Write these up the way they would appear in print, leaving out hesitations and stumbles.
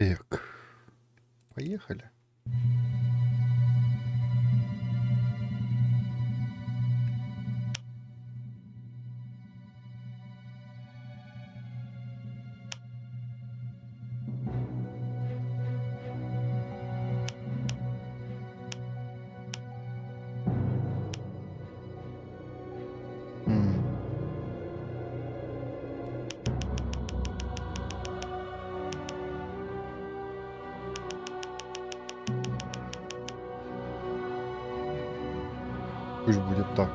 Так, поехали. М. Пусть будет так.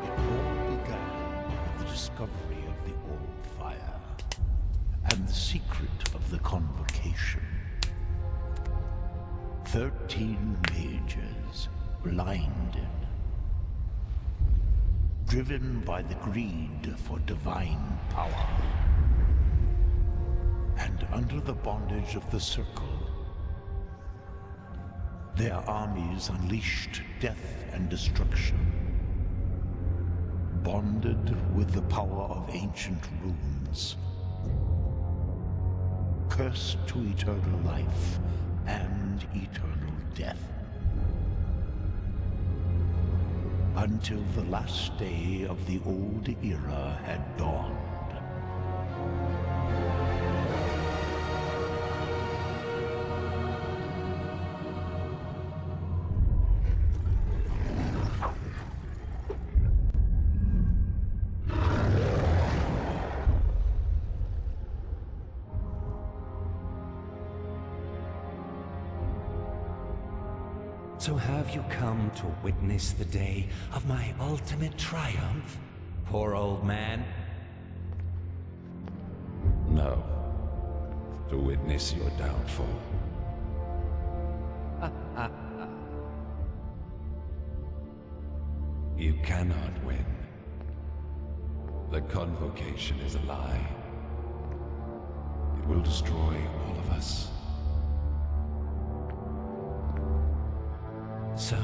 It all began with the discovery of the All-Fire and the secret of the Convocation. 13 mages blinded, driven by the greed for divine power, and under the bondage of the Circle, their armies unleashed death and destruction, bonded with the power of ancient runes, cursed to eternal life and eternal death. Until the last day of the old era had dawned. So have you come to witness the day of my ultimate triumph, poor old man? No. To witness your downfall. You cannot win. The Convocation is a lie. It will destroy all of us. So...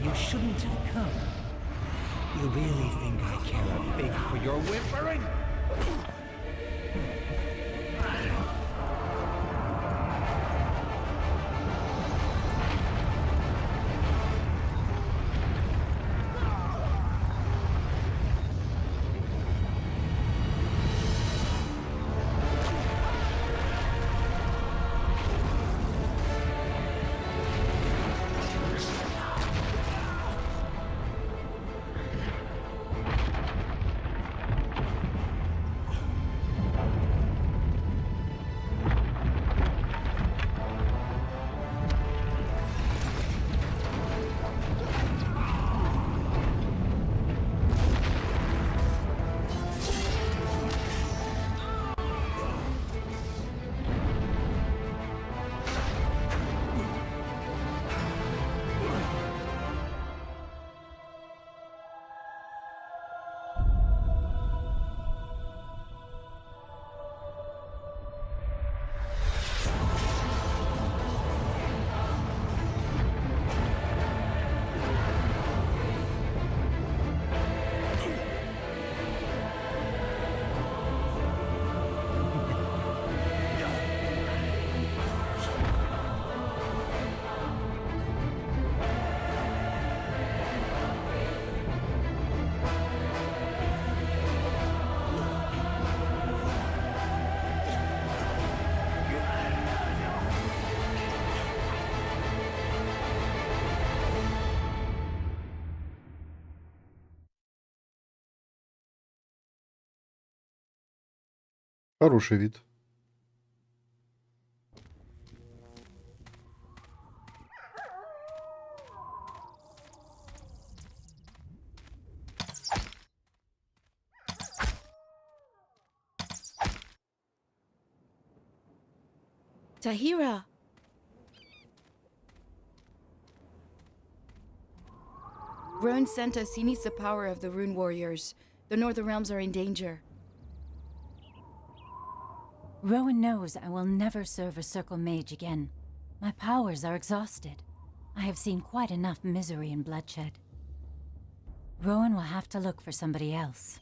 You shouldn't have come. You really think I care a fig for your whimpering? Хороший вид. Tahira! Rowan sent us. He needs the power of the Rune Warriors. The Northern Realms are in danger. Rowan knows I will never serve a Circle Mage again. My powers are exhausted. I have seen quite enough misery and bloodshed. Rowan will have to look for somebody else.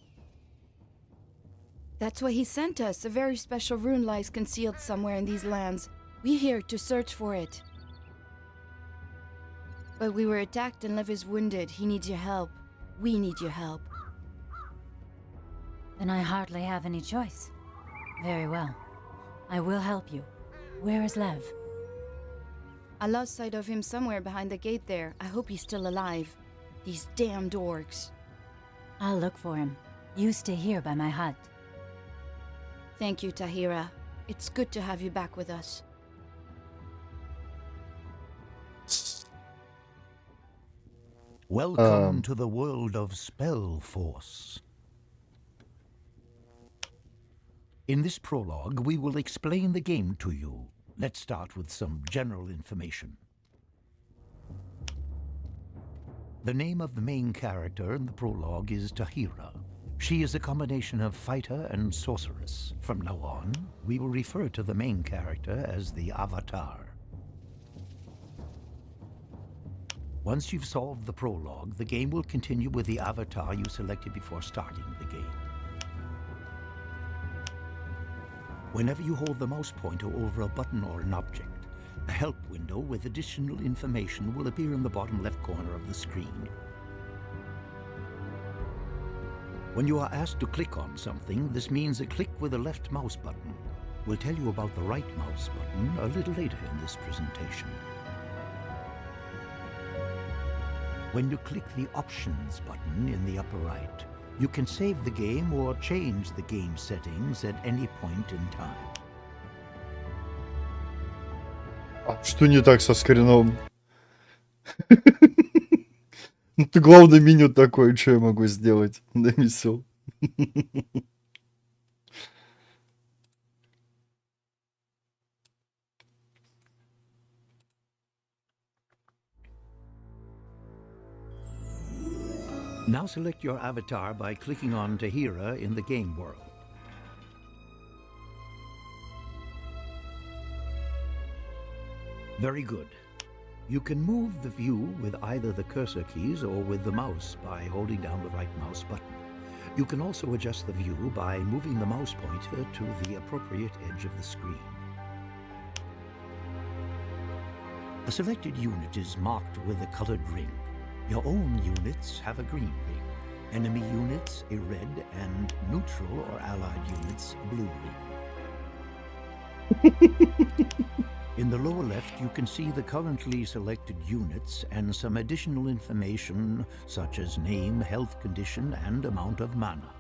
That's why he sent us. A very special rune lies concealed somewhere in these lands. We're here to search for it. But we were attacked and Lev is wounded. He needs your help. We need your help. Then I hardly have any choice. Very well. I will help you. Where is Lev? I lost sight of him somewhere behind the gate there. I hope he's still alive. These damned orcs. I'll look for him. You stay here by my hut. Thank you, Tahira. It's good to have you back with us. Welcome to the world of SpellForce. In this prologue, we will explain the game to you. Let's start with some general information. The name of the main character in the prologue is Tahira. She is a combination of fighter and sorceress. From now on, we will refer to the main character as the Avatar. Once you've solved the prologue, the game will continue with the avatar you selected before starting the game. Whenever you hold the mouse pointer over a button or an object, a help window with additional information will appear in the bottom left corner of the screen. When you are asked to click on something, this means a click with the left mouse button. We'll tell you about the right mouse button a little later in this presentation. When you click the Options button in the upper right, you can save the game or change the game settings at any point in time. Что не так со скрином? Ну ты главное меню такое, что я могу сделать? Да весел. Now select your avatar by clicking on Tahira in the game world. Very good. You can move the view with either the cursor keys or with the mouse by holding down the right mouse button. You can also adjust the view by moving the mouse pointer to the appropriate edge of the screen. A selected unit is marked with a colored ring. Your own units have a green ring, enemy units a red, and neutral or allied units a blue ring. In the lower left, you can see the currently selected units and some additional information such as name, health condition, and amount of mana.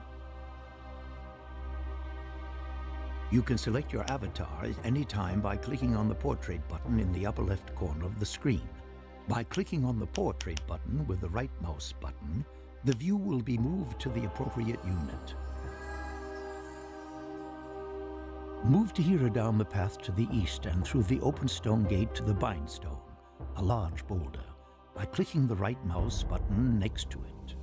You can select your avatar at any time by clicking on the Portrait button in the upper left corner of the screen. By clicking on the Portrait button with the right mouse button, the view will be moved to the appropriate unit. Move Tahira down the path to the east and through the open stone gate to the Bindstone, a large boulder, by clicking the right mouse button next to it.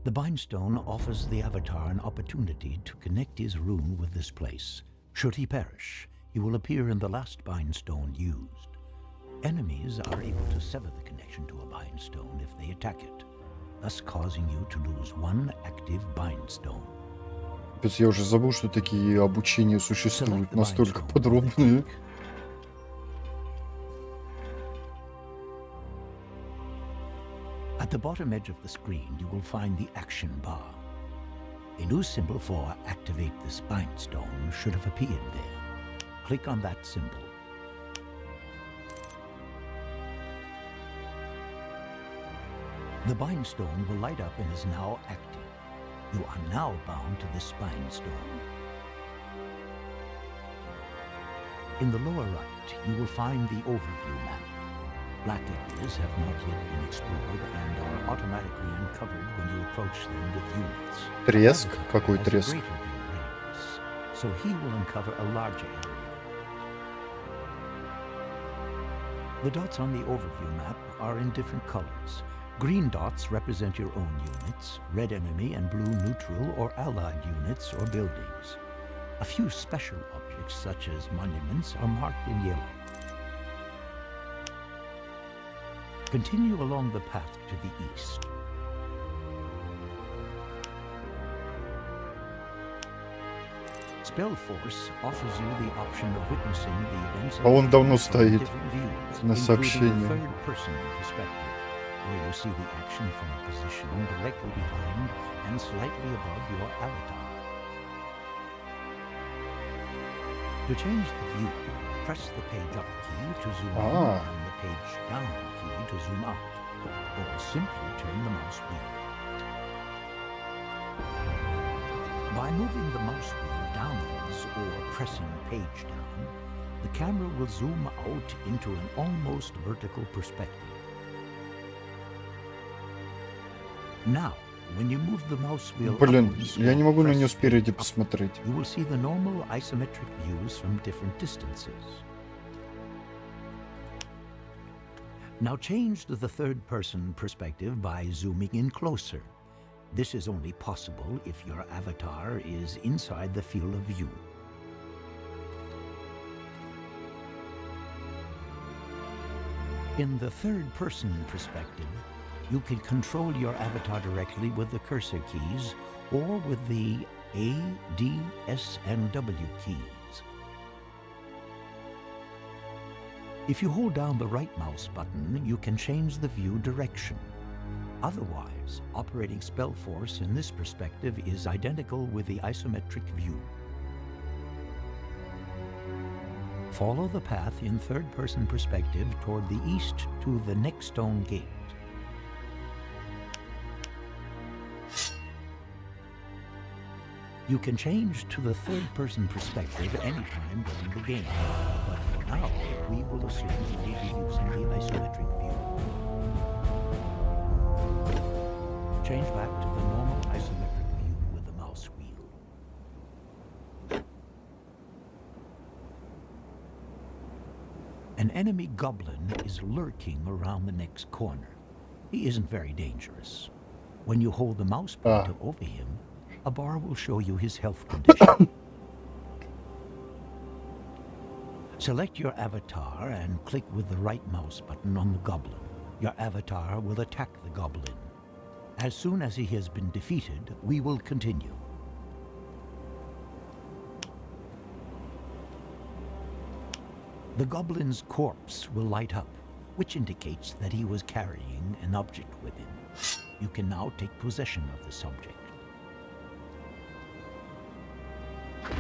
The Bindstone offers the Avatar an opportunity to connect his rune with this place. Should he perish, he will appear in the last Bindstone used. Enemies are able to sever the connection to a Bindstone if they attack it, thus causing you to lose one active Bindstone. Я уже забыл, что такие обучения существуют настолько подробные. At the bottom edge of the screen, you will find the action bar. A new symbol for activate this Bindstone should have appeared there. Click on that symbol. The Bindstone will light up and is now active. You are now bound to this Bindstone. In the lower right, you will find the overview map. Black areas have not yet been explored and are automatically uncovered when you approach them with units. Треск? Avatar Какой has a треск? greater view radius, so he will uncover a larger area. The dots on the overview map are in different colors. Green dots represent your own units, red enemy and blue neutral or allied units or buildings. A few special objects, such as monuments, are marked in yellow. Continue along the path to the east. SpellForce offers you the option of witnessing the events А он давно from стоит different views, на including сообщении. the third-person perspective, where you see the action from a position directly behind and slightly above your avatar. To change the view, press the page up key to zoom in Ah. and the page down key to zoom out, or simply turn the mouse wheel. By moving the mouse wheel downwards or pressing page down, the camera will zoom out into an almost vertical perspective. Now, when you move the mouse wheel Блин, upwards я or не могу на press нее спереди page up, посмотреть. you will see the normal isometric views from different distances. Now change to the third-person perspective by zooming in closer. This is only possible if your avatar is inside the field of view. In the third-person perspective, you can control your avatar directly with the cursor keys or with the A, D, S, and W keys. If you hold down the right mouse button, you can change the view direction. Otherwise, operating SpellForce in this perspective is identical with the isometric view. Follow the path in third-person perspective toward the east to the next stone gate. You can change to the third-person perspective anytime during the game, but for now, we will assume you will be using the isometric view. Change back to the normal isometric view with the mouse wheel. An enemy goblin is lurking around the next corner. He isn't very dangerous. When you hold the mouse pointer over him, a bar will show you his health condition. Select your avatar and click with the right mouse button on the goblin. Your avatar will attack the goblin. As soon as he has been defeated, we will continue. The goblin's corpse will light up, which indicates that he was carrying an object with him. You can now take possession of the subject.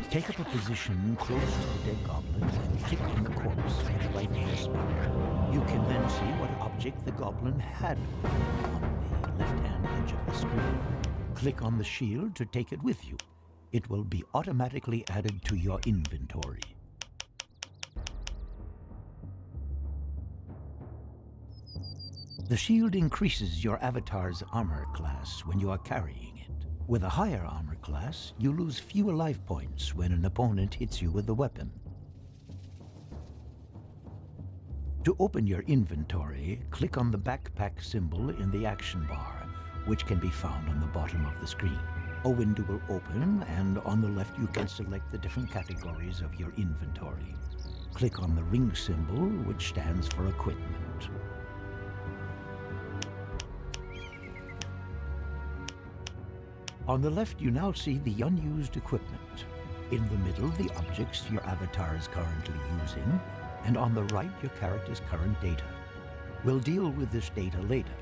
Take up a position close to the dead goblin and click on the corpse with the right mouse button. You can then see what object the goblin had with him on the left-hand edge of the screen. Click on the shield to take it with you. It will be automatically added to your inventory. The shield increases your avatar's armor class when you are carrying it. With a higher armor class, you lose fewer life points when an opponent hits you with the weapon. To open your inventory, click on the backpack symbol in the action bar, which can be found on the bottom of the screen. A window will open, and on the left you can select the different categories of your inventory. Click on the ring symbol, which stands for equipment. On the left, you now see the unused equipment. In the middle, the objects your avatar is currently using, and on the right, your character's current data. We'll deal with this data later.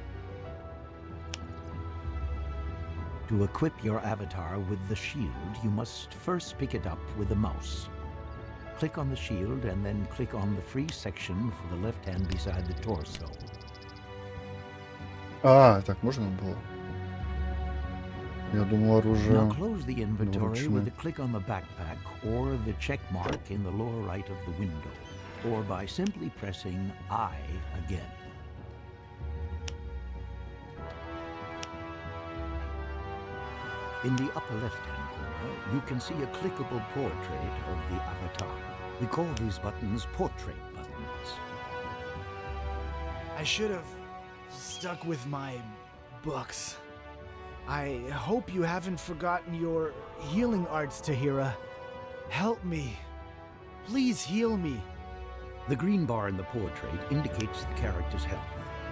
To equip your avatar with the shield, you must first pick it up with the mouse. Click on the shield and then click on the free section for the left hand beside the torso. Так можно было? Я думал, оружие... Now close the inventory вручную. with a click on the backpack or the check mark in the lower right of the window, or by simply pressing I again. In the upper left-hand corner, you can see a clickable portrait of the avatar. We call these buttons portrait buttons. I should have stuck with my books. I hope you haven't forgotten your healing arts, Tahira. Help me. Please heal me. The green bar in the portrait indicates the character's health.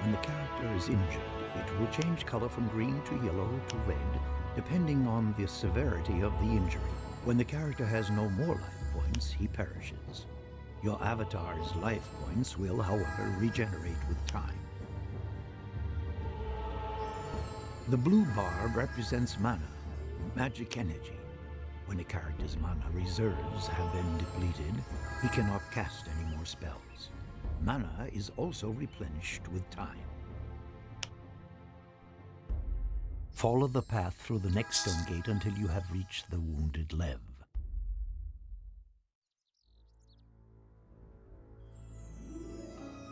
When the character is injured, it will change color from green to yellow to red, depending on the severity of the injury. When the character has no more life points, he perishes. Your avatar's life points will, however, regenerate with time. The blue bar represents mana, magic energy. When a character's mana reserves have been depleted, he cannot cast any more spells. Mana is also replenished with time. Follow the path through the next stone gate until you have reached the wounded Lev.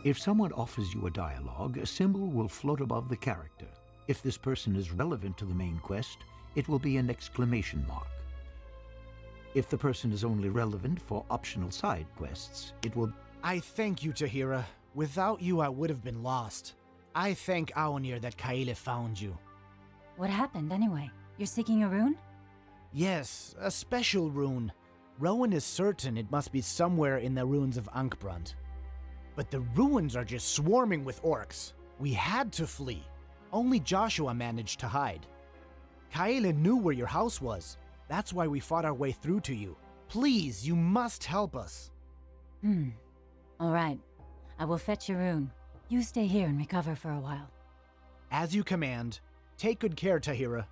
If someone offers you a dialogue, a symbol will float above the character. If this person is relevant to the main quest, it will be an exclamation mark. If the person is only relevant for optional side quests, it will... I thank you, Tahira. Without you, I would have been lost. I thank Aonir that Kaele found you. What happened anyway? You're seeking a rune? Yes, a special rune. Rowan is certain it must be somewhere in the ruins of Ankbrand. But the ruins are just swarming with orcs. We had to flee. Only Joshua managed to hide. Kaele knew where your house was. That's why we fought our way through to you. Please, you must help us. All right. I will fetch your rune. You stay here and recover for a while. As you command. Take good care, Tahira.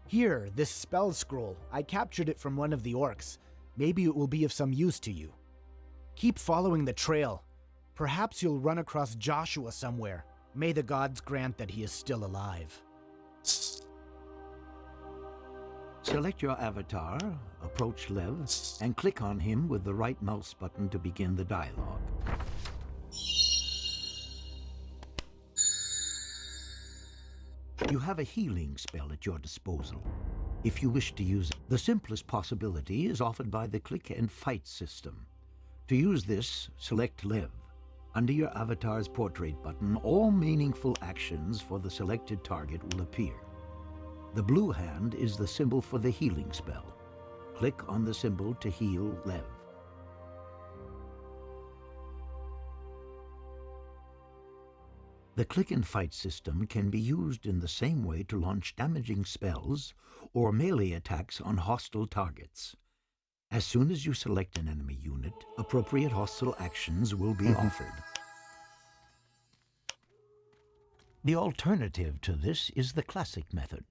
Here, this spell scroll. I captured it from one of the orcs. Maybe it will be of some use to you. Keep following the trail. Perhaps you'll run across Joshua somewhere. May the gods grant that he is still alive. Select your avatar, approach Lev, and click on him with the right mouse button to begin the dialogue. You have a healing spell at your disposal. If you wish to use it, the simplest possibility is offered by the click and fight system. To use this, select Lev. Under your avatar's portrait button, all meaningful actions for the selected target will appear. The blue hand is the symbol for the healing spell. Click on the symbol to heal Lev. The click and fight system can be used in the same way to launch damaging spells or melee attacks on hostile targets. As soon as you select an enemy unit, appropriate hostile actions will be offered. The alternative to this is the classic method.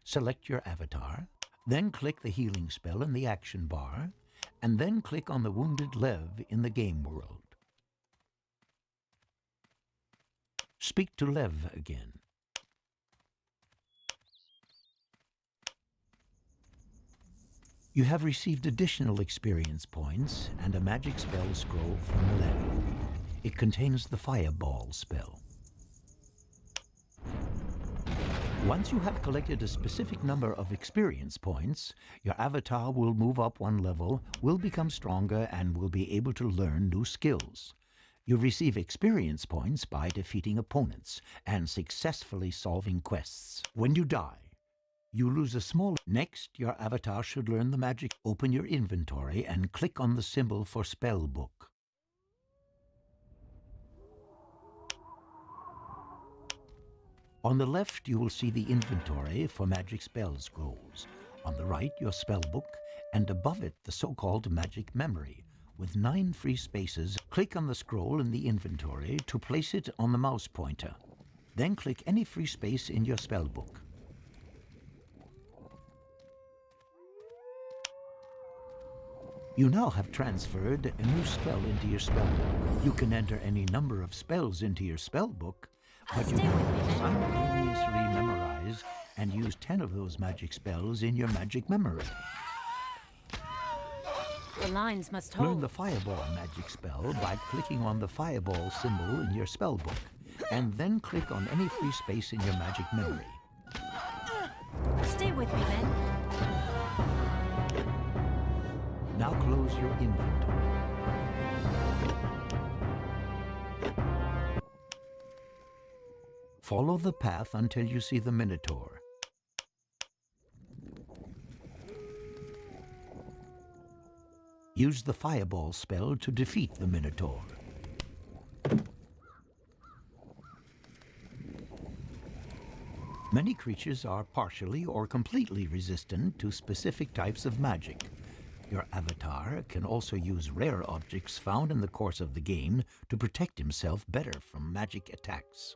Select your avatar, then click the healing spell in the action bar, and then click on the wounded Lev in the game world. Speak to Lev again. You have received additional experience points and a magic spell scroll from Lev. It contains the Fireball spell. Once you have collected a specific number of experience points, your avatar will move up one level, will become stronger, and will be able to learn new skills. You receive experience points by defeating opponents and successfully solving quests. When you die, you lose a small... Next, your avatar should learn the magic. Open your inventory and click on the symbol for Spellbook. On the left, you will see the inventory for magic spell scrolls. On the right, your spellbook, and above it, the so-called magic memory. With 9 free spaces, click on the scroll in the inventory to place it on the mouse pointer. Then click any free space in your spellbook. You now have transferred a new spell into your spellbook. You can enter any number of spells into your spellbook, but you can simultaneously memorize and use 10 of those magic spells in your magic memory. The lines must Learn hold. the Fireball magic spell by clicking on the Fireball symbol in your spellbook, and then click on any free space in your magic memory. Stay with me, then. Now close your inventory. Follow the path until you see the Minotaur. Use the Fireball spell to defeat the Minotaur. Many creatures are partially or completely resistant to specific types of magic. Your avatar can also use rare objects found in the course of the game to protect himself better from magic attacks.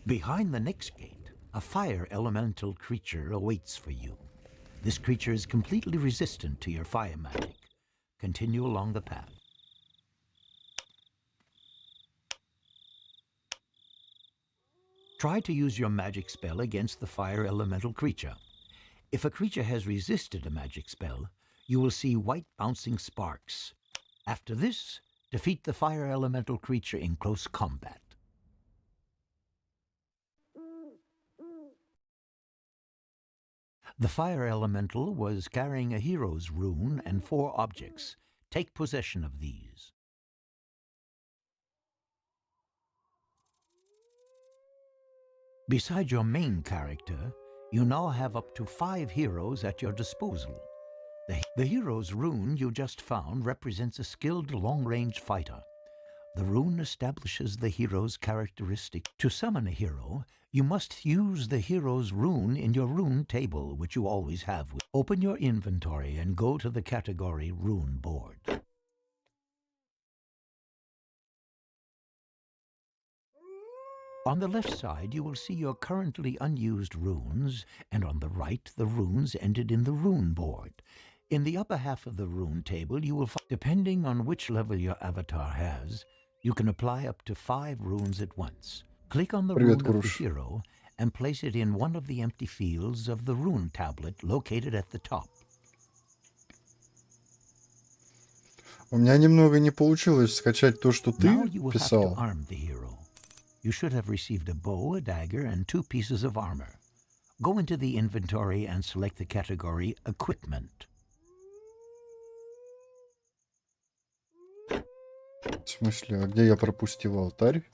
Behind the next gate, a fire elemental creature awaits for you. This creature is completely resistant to your fire magic. Continue along the path. Try to use your magic spell against the fire elemental creature. If a creature has resisted a magic spell, you will see white bouncing sparks. After this, defeat the fire elemental creature in close combat. The fire elemental was carrying a hero's rune and 4 objects. Take possession of these. Beside your main character, you now have up to 5 heroes at your disposal. The hero's rune you just found represents a skilled long-range fighter. The rune establishes the hero's characteristic. To summon a hero, you must use the hero's rune in your rune table, which you always have. Open your inventory and go to the category Rune Board. On the left side, you will see your currently unused runes, and on the right, the runes entered in the Rune Board. In the upper half of the rune table, you will find, depending on which level your avatar has, you can apply up to 5 runes at once. Click on the rune of the hero and place it in one of the empty fields of the rune tablet located at the top. У меня немного не получилось скачать то, что Now ты you will have to писал. arm the hero. You should have received a bow, a dagger, and 2 pieces of armor. Go into the inventory and select the category Equipment. В смысле, а где я пропустил алтарь?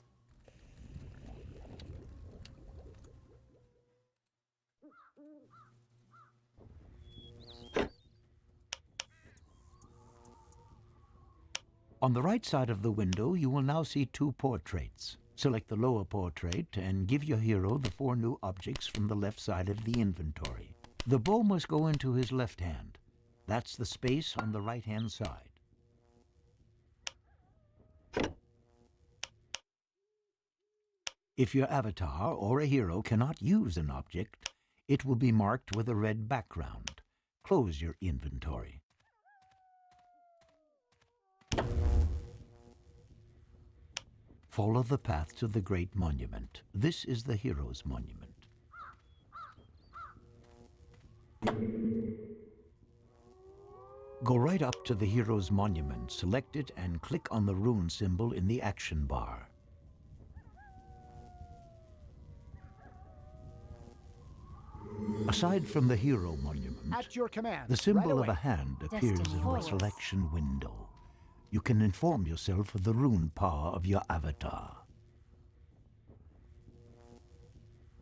On the right side of the window, you will now see 2 portraits. Select the lower portrait and give your hero the 4 new objects from the left side of the inventory. The bow must go into his left hand. That's the space on the right-hand side. If your avatar or a hero cannot use an object, it will be marked with a red background. Close your inventory. Follow the path to the Great Monument. This is the Hero's Monument. Go right up to the Hero's Monument, select it, and click on the rune symbol in the action bar. Aside from the Hero Monument, At your command. the symbol right of away. a hand appears Destiny in the forward. selection window. You can inform yourself of the rune power of your avatar.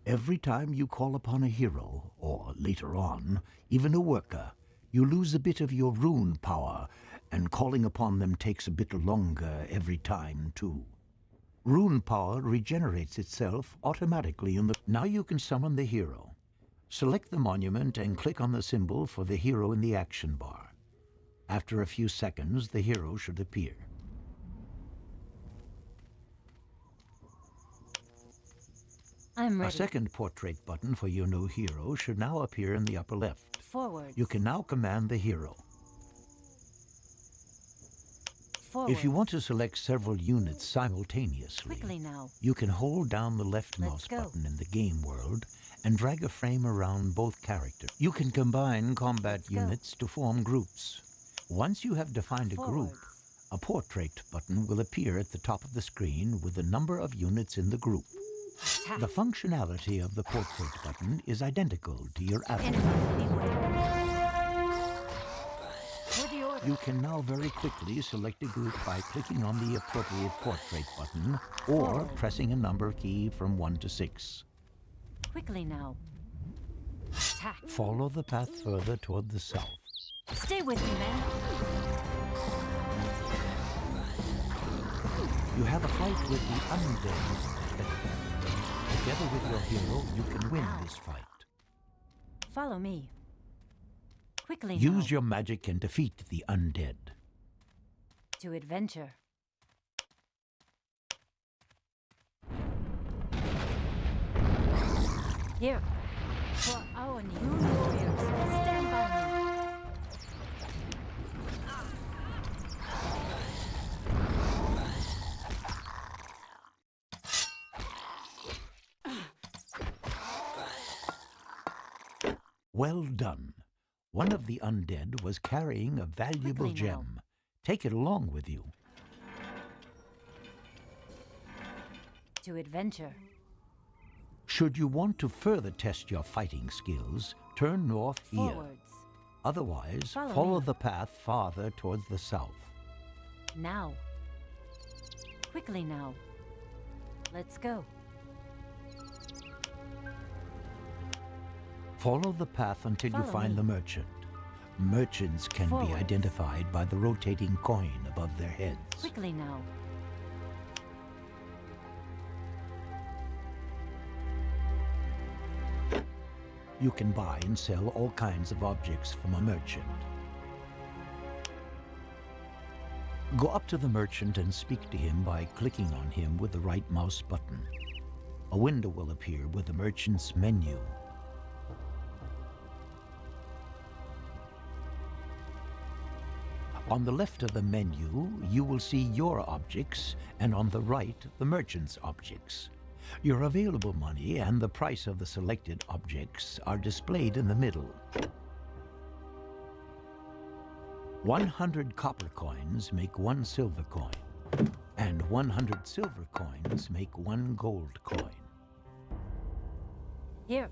Every time you call upon a hero, or later on, even a worker, you lose a bit of your rune power, and calling upon them takes a bit longer every time, too. Rune power regenerates itself automatically in the... Now you can summon the hero. Select the monument and click on the symbol for the hero in the action bar. After a few seconds, the hero should appear. I'm A ready. second portrait button for your new hero should now appear in the upper left. Forward. You can now command the hero. Forward. If you want to select several units simultaneously, Quickly now. you can hold down the left Let's mouse go. button in the game world and drag a frame around both characters. You can combine combat Let's go. units to form groups. Once you have defined a group, Forwards. a portrait button will appear at the top of the screen with the number of units in the group. Attack. The functionality of the portrait button is identical to your avatar. Enemies beware. For the order. You can now very quickly select a group by clicking on the appropriate portrait button or Forward. pressing a number key from 1 to 6. Quickly now. Attack. Follow the path further toward the south. Stay with me, man. You have a fight with the undead. Together with your hero, you can win this fight. Follow me. Quickly Use now. your magic and defeat the undead. To adventure. Here. For our new warriors, stand by me. Well done. One of the undead was carrying a valuable Quickly now. gem. Take it along with you. To adventure. Should you want to further test your fighting skills, turn north here. Forwards. Otherwise, Follow follow me. the path farther towards the south. Now. Quickly now. Let's go. Follow the path until you Follow find me. the merchant. Merchants can be Forwards. identified by the rotating coin above their heads. Quickly now. You can buy and sell all kinds of objects from a merchant. Go up to the merchant and speak to him by clicking on him with the right mouse button. A window will appear with the merchant's menu. On the left of the menu, you will see your objects, and on the right, the merchant's objects. Your available money and the price of the selected objects are displayed in the middle. 100 copper coins make 1 silver coin, and 100 silver coins make 1 gold coin. Here.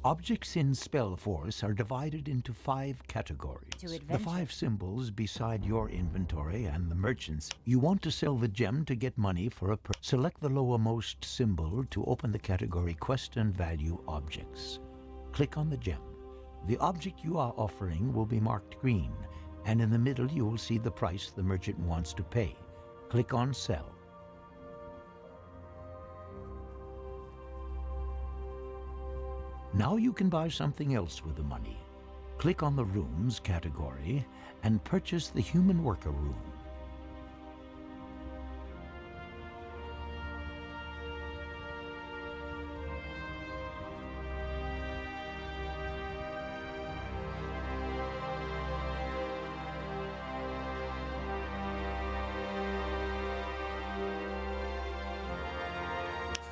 Objects in SpellForce are divided into 5 categories. To The adventure. 5 symbols beside your inventory and the merchant's. You want to sell the gem to get money for a Select the lowermost symbol to open the category Quest and Value Objects. Click on the gem. The object you are offering will be marked green, and in the middle you will see the price the merchant wants to pay. Click on Sell. Now you can buy something else with the money. Click on the Rooms category and purchase the Human Worker Room.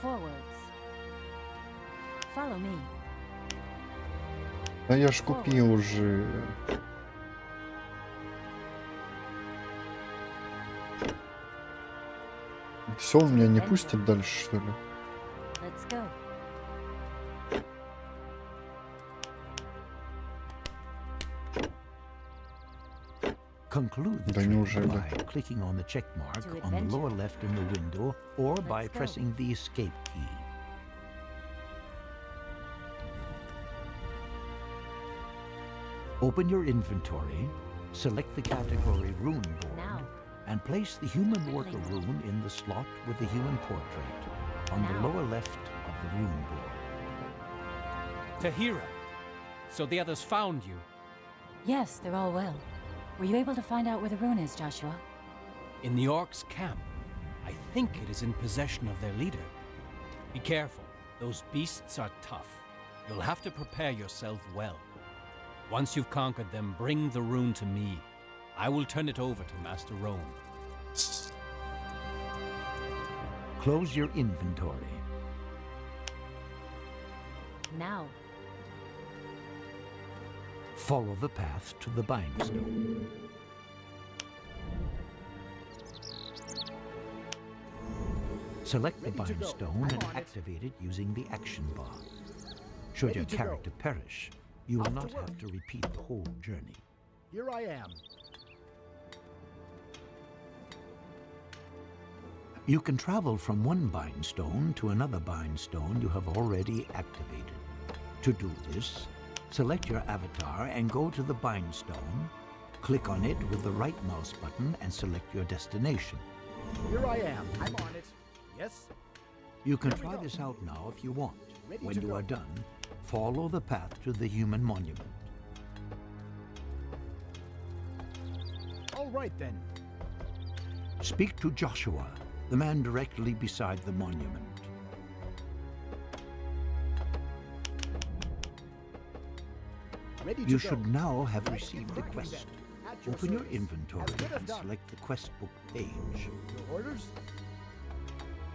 Forwards. Follow me. Да я ж купил уже. Все, он меня не пустит дальше, что ли? Let's go. Conclude the Да trip неужели? by clicking on the check mark To on the adventure. lower left in the window or by Let's go. pressing the Escape key. Open your inventory, select the category Rune Board, Now. and place the Human Quickly Worker now. rune in the slot with the human portrait on the Now. lower left of the rune board. Tahira, so the others found you. Yes, they're all well. Were you able to find out where the rune is, Joshua? In the orcs' camp. I think it is in possession of their leader. Be careful. Those beasts are tough. You'll have to prepare yourself well. Once you've conquered them, bring the rune to me. I will turn it over to Master Roan. Close your inventory. Now. Follow the path to the Bindstone. Select the bind stone and activate it using the action bar. Should your character perish, you will not have to repeat the whole journey. Here I am. You can travel from one bind stone to another bind stone you have already activated. To do this, select your avatar and go to the bind stone. Click on it with the right mouse button and select your destination. Here I am. I'm on it. Yes? You can try this out now if you want. When you are done, follow the path to the human monument. All right then. Speak to Joshua, the man directly beside the monument. You should now have received the quest. Open your inventory and select the quest book page. Your orders?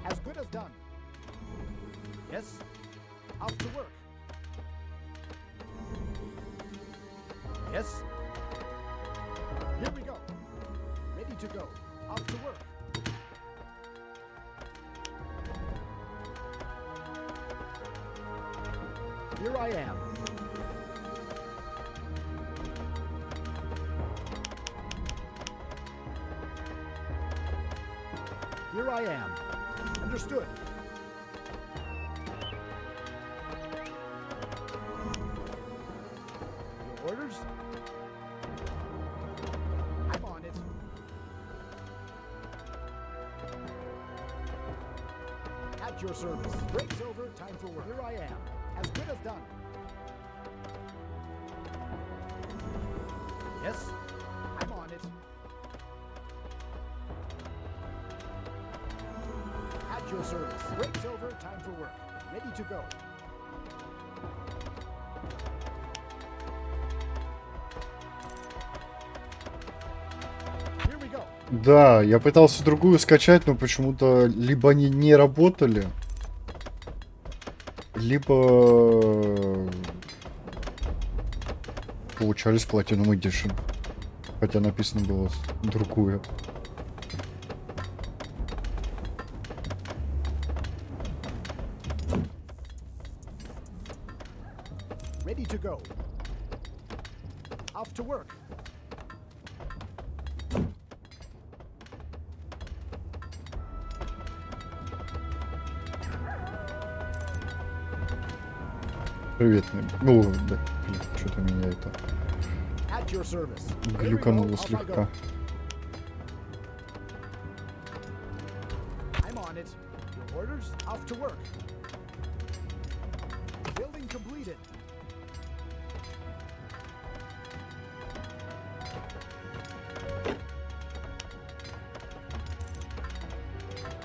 As good as done. Yes? Off to work. Yes? Here we go. Ready to go. Off to work. Here I am. Here I am. Understood. Your orders? I'm on it. At your service. Break's over. Time for work. Here I am. As good as done. Yes? I'm on it. At your service. Break's over. Time for work. Ready to go. Here we go. Да, я пытался другую скачать, но почему-то либо они не работали, либо получались Platinum Edition. Хотя написано было другое. Ready to go. Off to work. Привет, ну, да, что-то меня это At your service. глюкануло слегка. I'm on it. Your orders? Off to work. Building completed.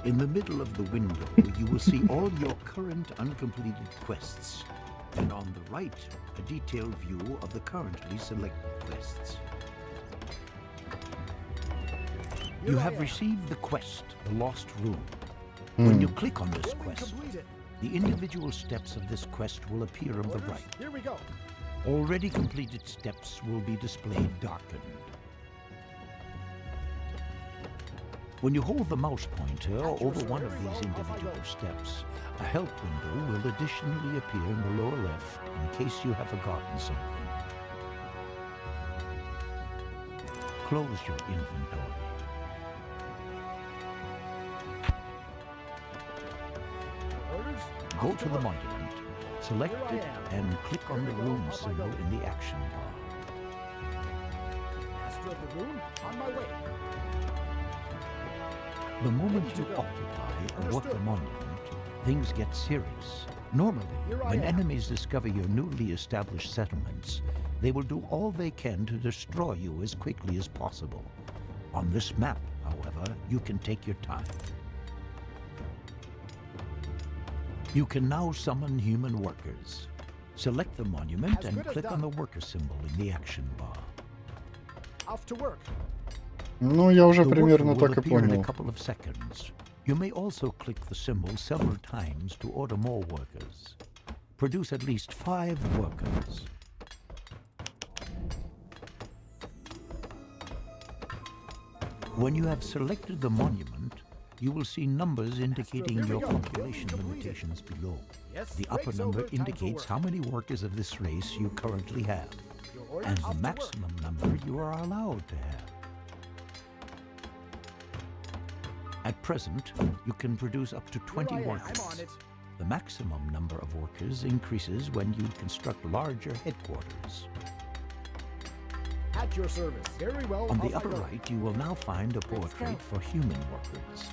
In the middle of the window, you will see all your current uncompleted quests. And on the right, a detailed view of the currently selected quests. You have received the quest, The Lost Room. When you click on this quest, the individual steps of this quest will appear on the right. Here we go. Already completed steps will be displayed darkened. When you hold the mouse pointer over one of these individual steps, a help window will additionally appear in the lower left in case you have forgotten something. Close your inventory. Orders? Go to the monument, select it, and click on the room symbol in the action bar. Master of the room, on my way. The moment you occupy or work the monument, things get serious. Normally, when enemies discover your newly established settlements, they will do all they can to destroy you as quickly as possible. On this map, however, you can take your time. You can now summon human workers. Select the monument and click on the worker symbol in the action bar. Off to work. Ну, я уже The примерно worker will так и appear in a понял. couple of seconds. You may also click the symbol several times to order more workers. Produce at least 5 workers. When you have selected the monument, you will see numbers indicating your population limitations below. The upper number indicates how many workers of this race you currently have, and the maximum number you are allowed to have. At present, you can produce up to 20 workers. The maximum number of workers increases when you construct larger headquarters. At your service. Very well. On the upper right, you will now find a portrait for human workers.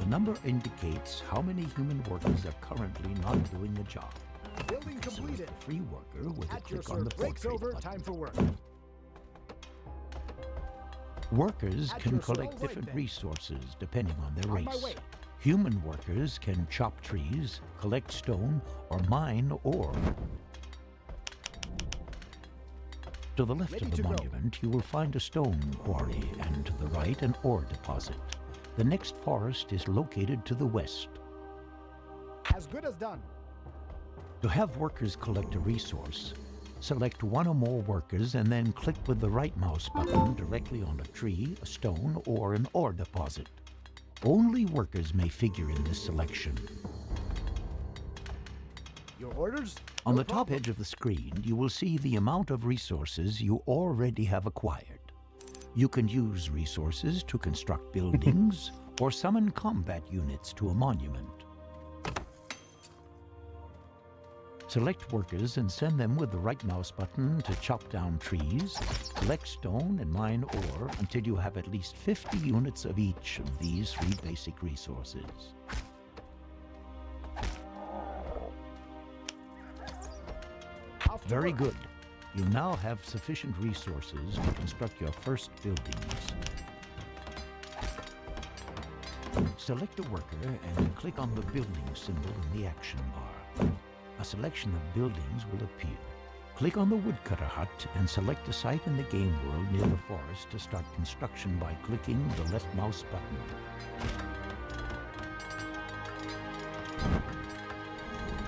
The number indicates how many human workers are currently not doing the job. Building completed. A free worker with a At your click on the service. Breaks portrait over. button. Time for work. Workers At can your collect service. different Right then. resources depending on their On my race. way. Human workers can chop trees, collect stone, or mine ore. To the left Ready of the to go. monument, you will find a stone quarry, and to the right, an ore deposit. The next forest is located to the west. As good as done. To have workers collect a resource, select one or more workers and then click with the right mouse button directly on a tree, a stone, or an ore deposit. Only workers may figure in this selection. Your orders? On No the top problem. edge of the screen, you will see the amount of resources you already have acquired. You can use resources to construct buildings or summon combat units to a monument. Select workers and send them with the right mouse button to chop down trees, collect stone and mine ore until you have at least 50 units of each of these 3 basic resources. Off to Very work. good. You now have sufficient resources to construct your first buildings. Select a worker and click on the building symbol in the action bar. A selection of buildings will appear. Click on the woodcutter hut and select a site in the game world near the forest to start construction by clicking the left mouse button.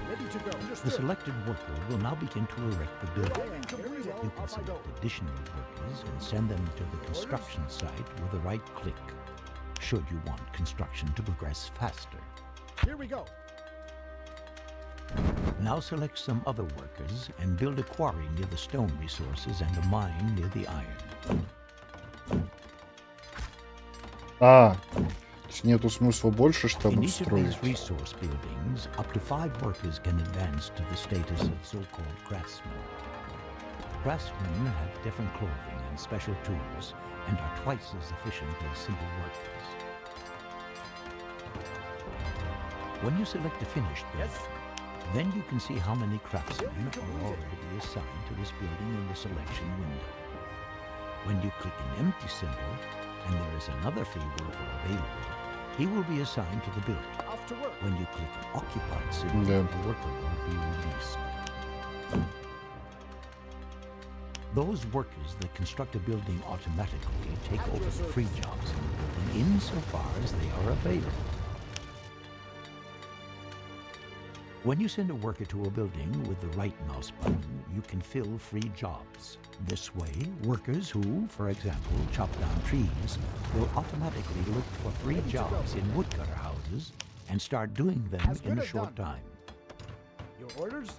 Ready to go. The Understood. selected worker will now begin to erect the building. Very well. You can Off I go. select additional workers and send them to the construction site with a right click, should you want construction to progress faster. Here we go. Now select some other workers and build a quarry near the stone resources and a mine near the iron. А, то есть нету смысла больше In штабов each of строить. these resource buildings, up to 5 workers can advance to the status of so-called craftsmen. Craftsmen have different clothing and special tools, and are twice as efficient as simple workers. When you select a finished build, Yes. then you can see how many craftsmen are already assigned to this building in the selection window. When you click an empty symbol, and there is another free worker available, he will be assigned to the building. Off to work. When you click an occupied symbol, Yeah. the worker will be released. Those workers that construct a building automatically take over the free jobs in the building insofar as they are available. When you send a worker to a building with the right mouse button, you can fill free jobs. This way, workers who, for example, chop down trees, will automatically look for free jobs in woodcutter houses and start doing them As in good a as short done. time. Your orders?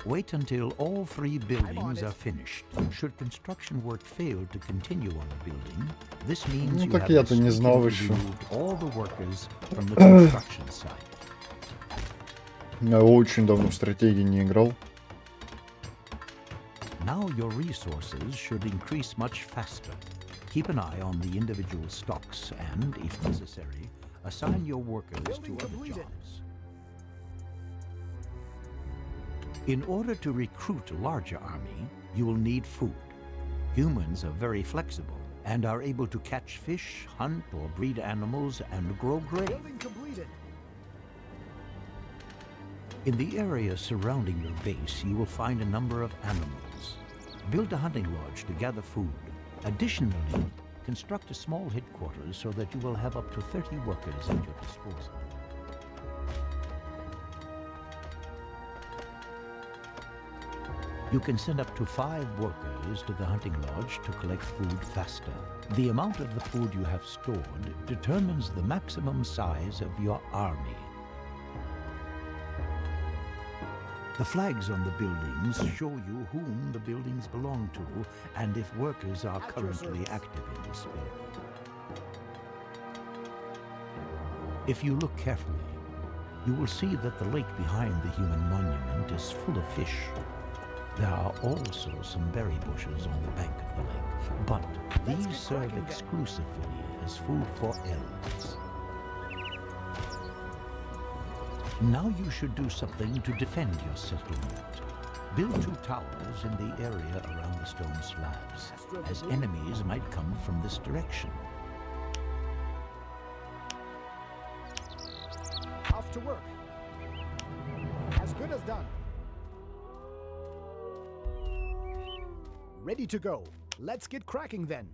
Wait until all 3 buildings it. are finished. Should construction work fail to continue on a building, this means Ну you так have я-то не знал mistakenly еще. removed all the workers from the construction site. Я очень давно в стратегии не играл. Now your resources should increase much faster. Keep an eye on the individual stocks and, if necessary, assign your workers to Building other completed. jobs. In order to recruit a larger army, you will need food. Humans are very flexible and are able to catch fish, hunt or breed animals, and grow grain. Building completed. In the area surrounding your base, you will find a number of animals. Build a hunting lodge to gather food. Additionally, construct a small headquarters so that you will have up to 30 workers at your disposal. You can send up to 5 workers to the hunting lodge to collect food faster. The amount of the food you have stored determines the maximum size of your army. The flags on the buildings show you whom the buildings belong to and if workers are currently active in this building. If you look carefully, you will see that the lake behind the human monument is full of fish. There are also some berry bushes on the bank of the lake, but these serve exclusively as food for elves. Now you should do something to defend your settlement. Build 2 towers in the area around the stone slabs, as enemies might come from this direction. Off to work. As good as done. Ready to go. Let's get cracking then.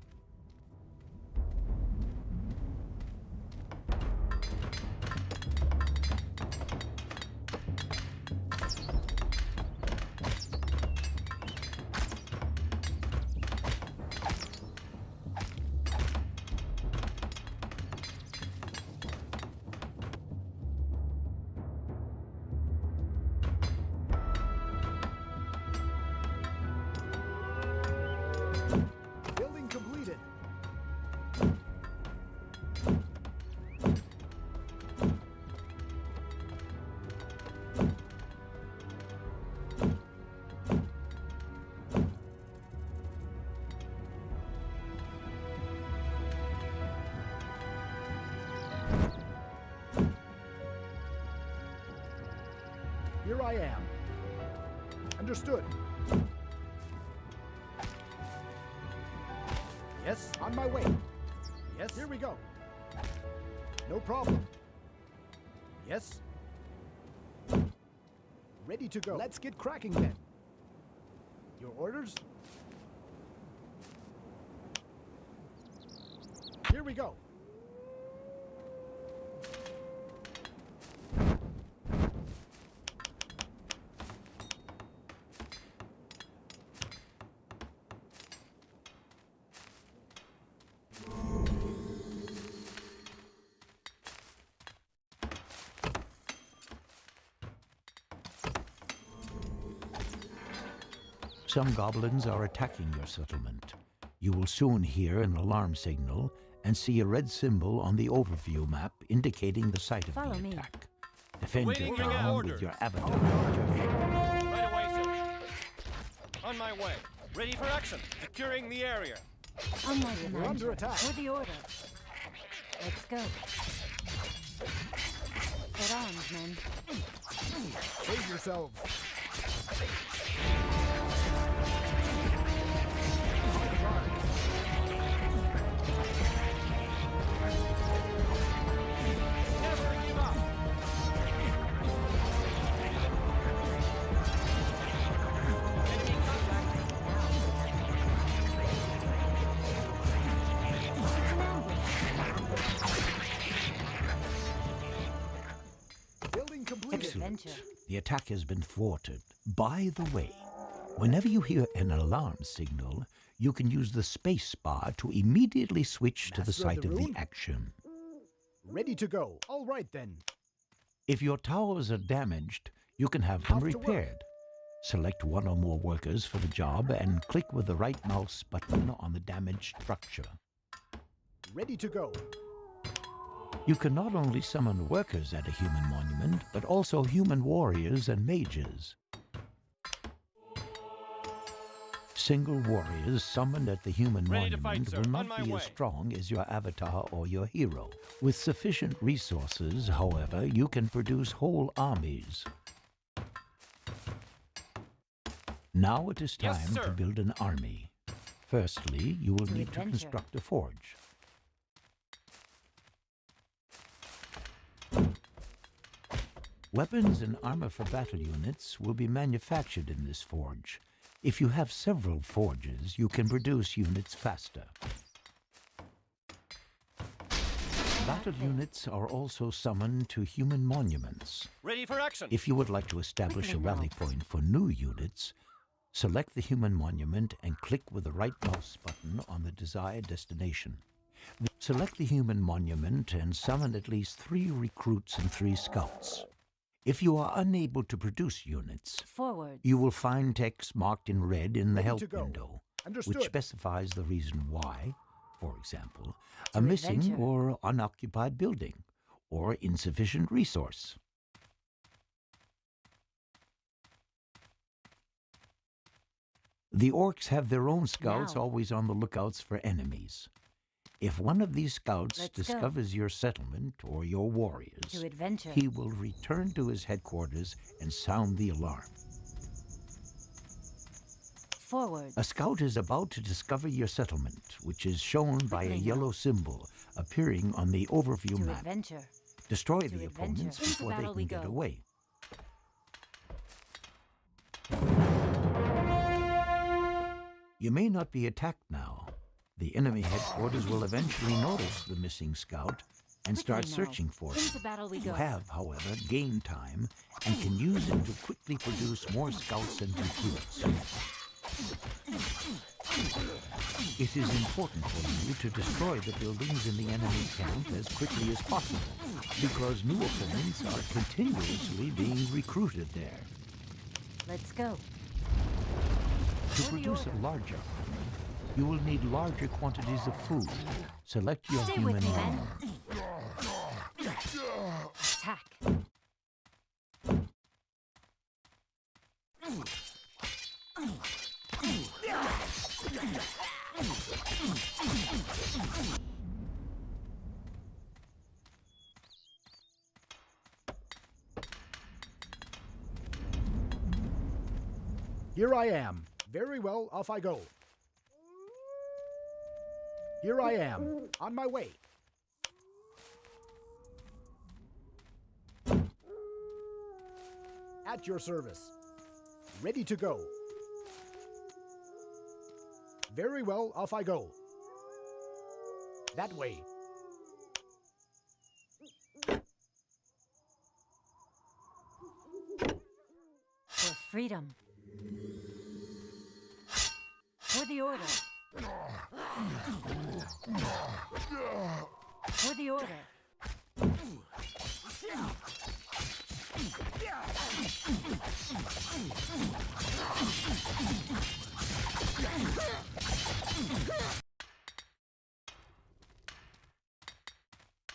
Here I am. Understood. Yes, on my way. Yes, here we go. No problem. Yes. Ready to go. Let's get cracking then. Your orders? Here we go. Some goblins are attacking your settlement. You will soon hear an alarm signal and see a red symbol on the overview map indicating the site of the attack. Defend your town with your avatar at your head. Right away, sir. On my way. Ready for action. Securing the area. On my We're command. under attack. For the order. Let's go. Get armed, men. Save yourselves. Never give up. Enemy contact. Building completed. Excellent. The attack has been thwarted. By the way, whenever you hear an alarm signal, you can use the space bar to immediately switch to the Master of site the of the rune? action. Ready to go. All right then. If your towers are damaged, you can have them Off to work. repaired. Select one or more workers for the job and click with the right mouse button on the damaged structure. Ready to go. You can not only summon workers at a human monument, but also human warriors and mages. Single warriors summoned at the human Ready to monument fight, sir. will On not my be way. as strong as your avatar or your hero. With sufficient resources, however, you can produce whole armies. Now it is Yes, time to sir. build an army. Firstly, you will To need to adventure. construct a forge. Weapons and armor for battle units will be manufactured in this forge. If you have several forges, you can produce units faster. Battle units are also summoned to human monuments. Ready for action. If you would like to establish a Quickly now. rally point for new units, Select the human monument and click with the right mouse button on the desired destination. Select the human monument and summon at least 3 recruits and 3 scouts. If you are unable to produce units, Forward. you will find text marked in red in the Ready help to go. window, Understood. which specifies the reason why, for example, To a missing adventure. or unoccupied building, or insufficient resource. The orcs have their own scouts Now. always on the lookouts for enemies. If one of these scouts Let's go. discovers your settlement or your warriors, To adventure. he will return to his headquarters and sound the alarm. Forward. A scout is about to discover your settlement, which is shown by a Quickly now. yellow symbol appearing on the overview To map. adventure. Destroy To the adventure. opponents Into before they battle can we get go. away. You may not be attacked now. The enemy headquarters will eventually notice the missing scout and start Quickly now. searching for Into him. battle we You go. have, however, game time and can use it to quickly produce more scouts and recruits. It is important for you to destroy the buildings in the enemy camp as quickly as possible, because new opponents are continuously being recruited there. Let's go. To For the produce a order. larger army, you will need larger quantities of food. Select your Stay human with me, men. army. Attack. Here I am. Very well, off I go. Here I am, on my way. At your service. Ready to go. Very well, off I go. That way. For freedom. For the order. For the order.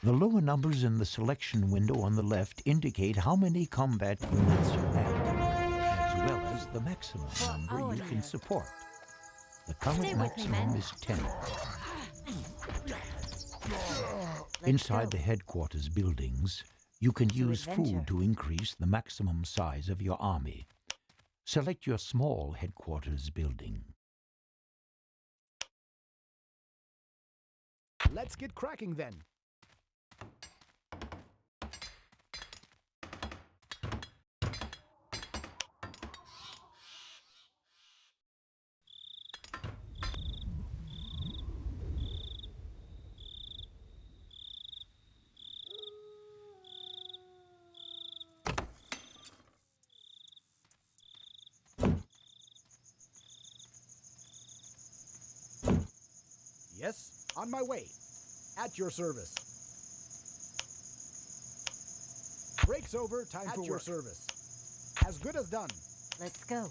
The lower numbers in the selection window on the left indicate how many combat units you have, as well as the maximum number our you can leader. support. The current Stay with me, maximum men. is 10. Let's Inside go. the headquarters buildings, you can use adventure. food to increase the maximum size of your army. Select your small headquarters building. Let's get cracking then. Yes, on my way. At your service. Break's over, time for your service. As good as done. Let's go.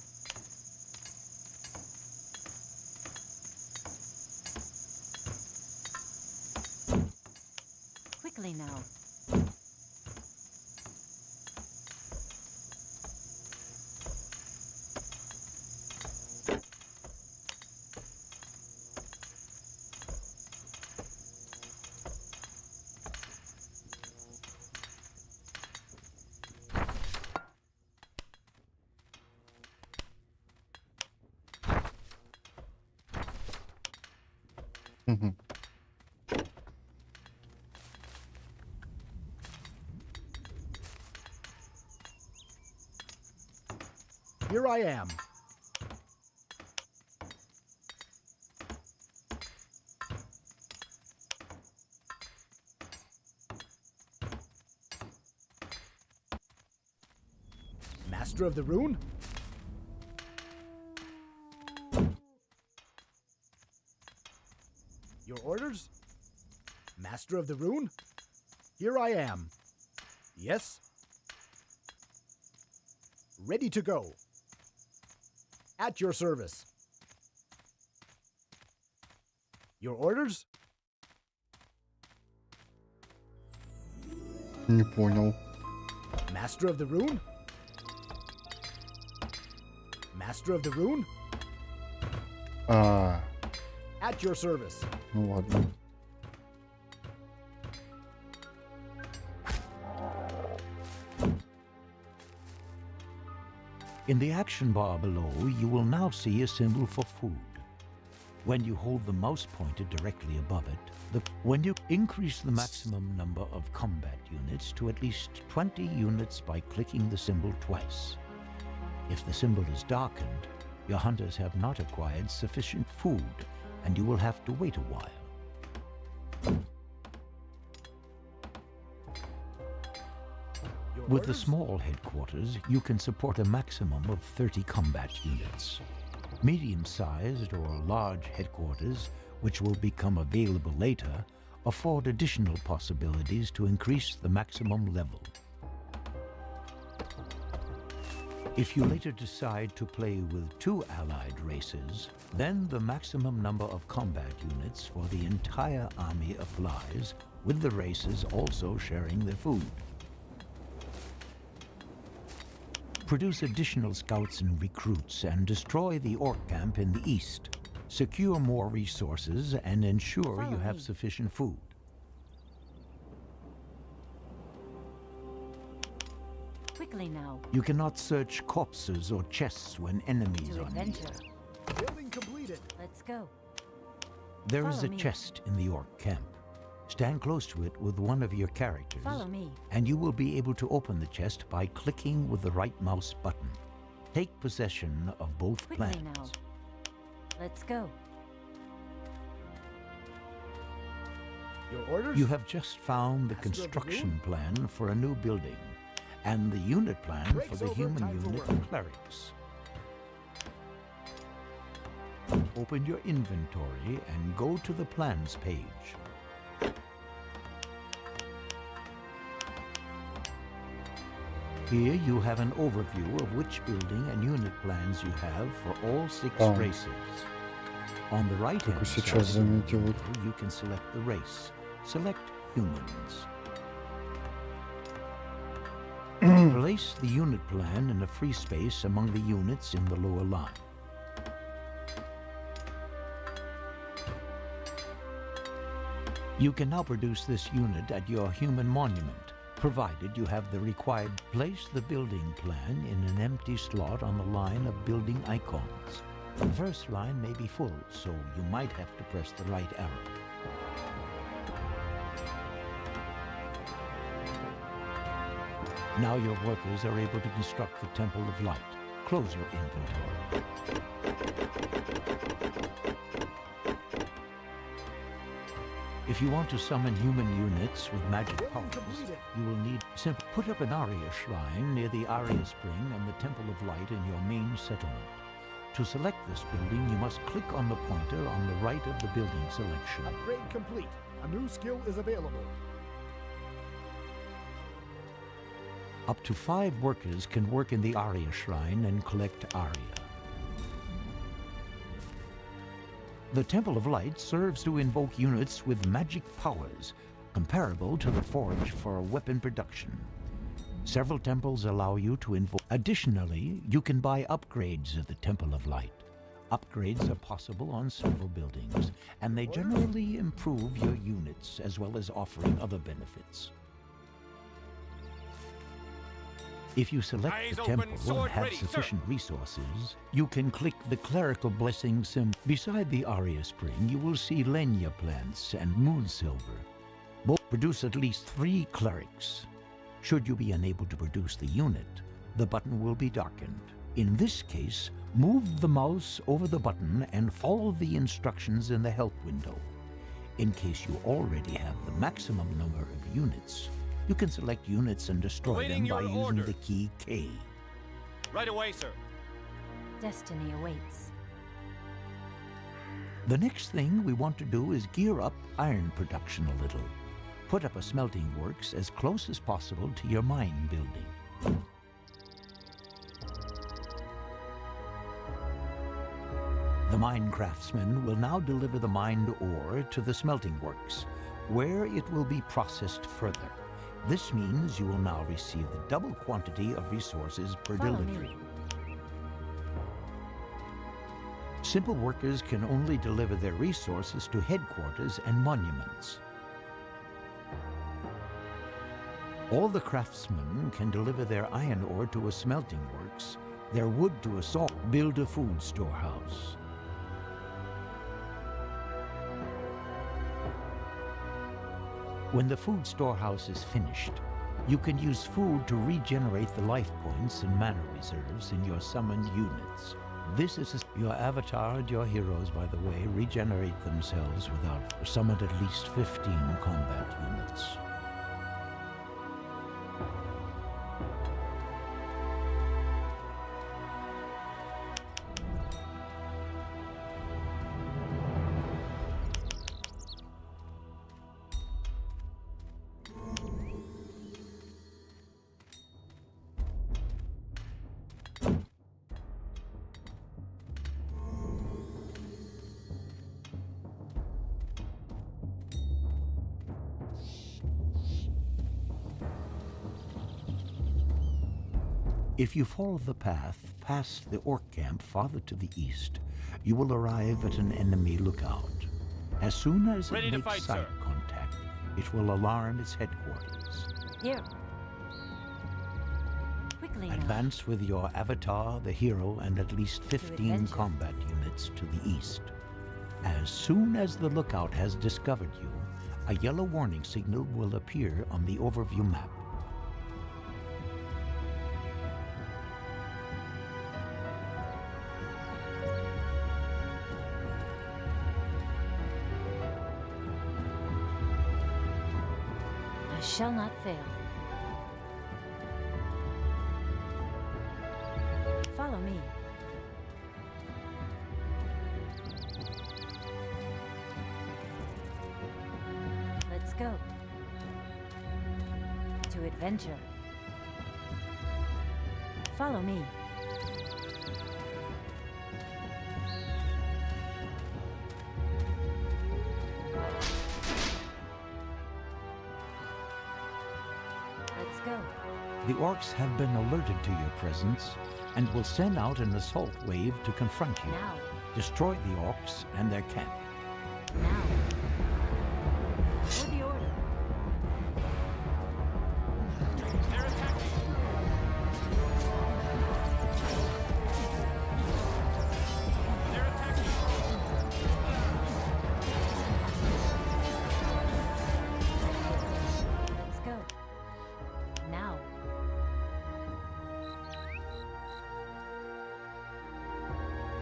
Quickly now. Here I am. Master of the Rune? Your orders? Master of the Rune? Here I am. Yes? Ready to go. At your service. Your orders? Не понял. Master of the Rune? Master of the Rune? А, At your service. ну ладно. In the action bar below, you will now see a symbol for food. When you hold the mouse pointer directly above it, when you increase the maximum number of combat units to at least 20 units by clicking the symbol twice. If the symbol is darkened, your hunters have not acquired sufficient food, and you will have to wait a while. With the small headquarters, you can support a maximum of 30 combat units. Medium-sized or large headquarters, which will become available later, afford additional possibilities to increase the maximum level. If you later decide to play with 2 allied races, then the maximum number of combat units for the entire army applies, with the races also sharing their food. Produce additional scouts and recruits and destroy the orc camp in the east. Secure more resources and ensure you have sufficient food. Quickly now. You cannot search corpses or chests when enemies To are near. adventure. Building completed. Let's go. There is Follow a me. chest in the orc camp. Stand close to it with one of your characters, Follow me. and you will be able to open the chest by clicking with the right mouse button. Take possession of both Quickly plans. now. Let's go. Your orders? You have just found the Master of the construction plan for a new building, and the unit plan Breaks for the over, human time for unit work. clerics. Open your inventory and go to the plans page. Here you have an overview of which building and unit plans you have for all 6 Oh. races. On the right-hand Только side сейчас of the заметил menu, их. you can select the race. Select humans. Place the unit plan in a free space among the units in the lower line. You can now produce this unit at your human monument, provided you have the required. Place the building plan in an empty slot on the line of building icons. The first line may be full, so you might have to press the right arrow. Now your workers are able to construct the Temple of Light. Close your inventory. If you want to summon human units with magic powers, you will need simply put up an Aria shrine near the Aria Spring and the Temple of Light in your main settlement. To select this building, you must click on the pointer on the right of the building selection. Upgrade complete. A new skill is available. Up to 5 workers can work in the Aria Shrine and collect Aria. The Temple of Light serves to invoke units with magic powers, comparable to the Forge for weapon production. Several temples allow you to invoke. Additionally, you can buy upgrades at the Temple of Light. Upgrades are possible on several buildings, and they generally improve your units as well as offering other benefits. If you select Eyes the open, temple and sword have ready, sir. sufficient resources, you can click the clerical blessing symbol. Beside the Aria Spring, you will see Lenya plants and moon silver. Both produce at least 3 clerics. Should you be unable to produce the unit, the button will be darkened. In this case, move the mouse over the button and follow the instructions in the help window. In case you already have the maximum number of units, you can select units and destroy Awaiting them by your using order. the key K. Right away, sir. Destiny awaits. The next thing we want to do is gear up iron production a little. Put up a smelting works as close as possible to your mine building. The mine craftsman will now deliver the mined ore to the smelting works, where it will be processed further. This means you will now receive the double quantity of resources per delivery. Simple workers can only deliver their resources to headquarters and monuments. All the craftsmen can deliver their iron ore to a smelting works, their wood to a saw, build a food storehouse. When the food storehouse is finished, you can use food to regenerate the life points and mana reserves in your summoned units. This is your avatar and your heroes, by the way, regenerate themselves without summoned at least 15 combat units. If you follow the path past the orc camp farther to the east, you will arrive at an enemy lookout. As soon as it makes sight contact, it will alarm its headquarters. Here. Quickly Advance with your avatar, the hero, and at least 15 combat units to the east. As soon as the lookout has discovered you, a yellow warning signal will appear on the overview map. I shall not fail. Follow me. Let's go. To adventure. Follow me. Let's go. The orcs have been alerted to your presence and will send out an assault wave to confront you. Now. Destroy the orcs and their camp. Now. For the order. They're attacking! They're attacking! Let's go. Now.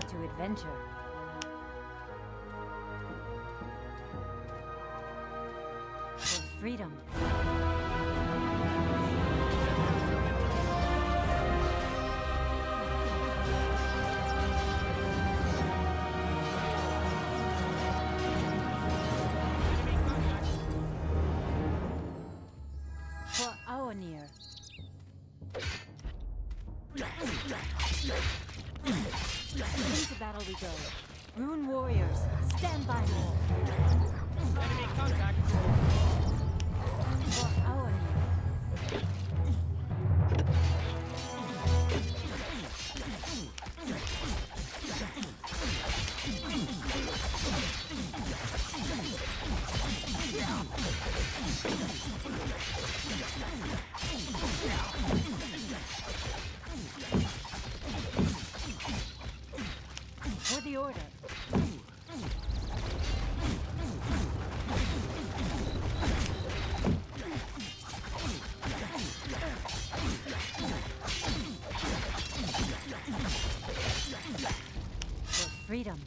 To adventure. For freedom. For Aonir. Into battle we go. Rune warriors, stand by me. Enemy contact! For Aonir. For the order. For freedom.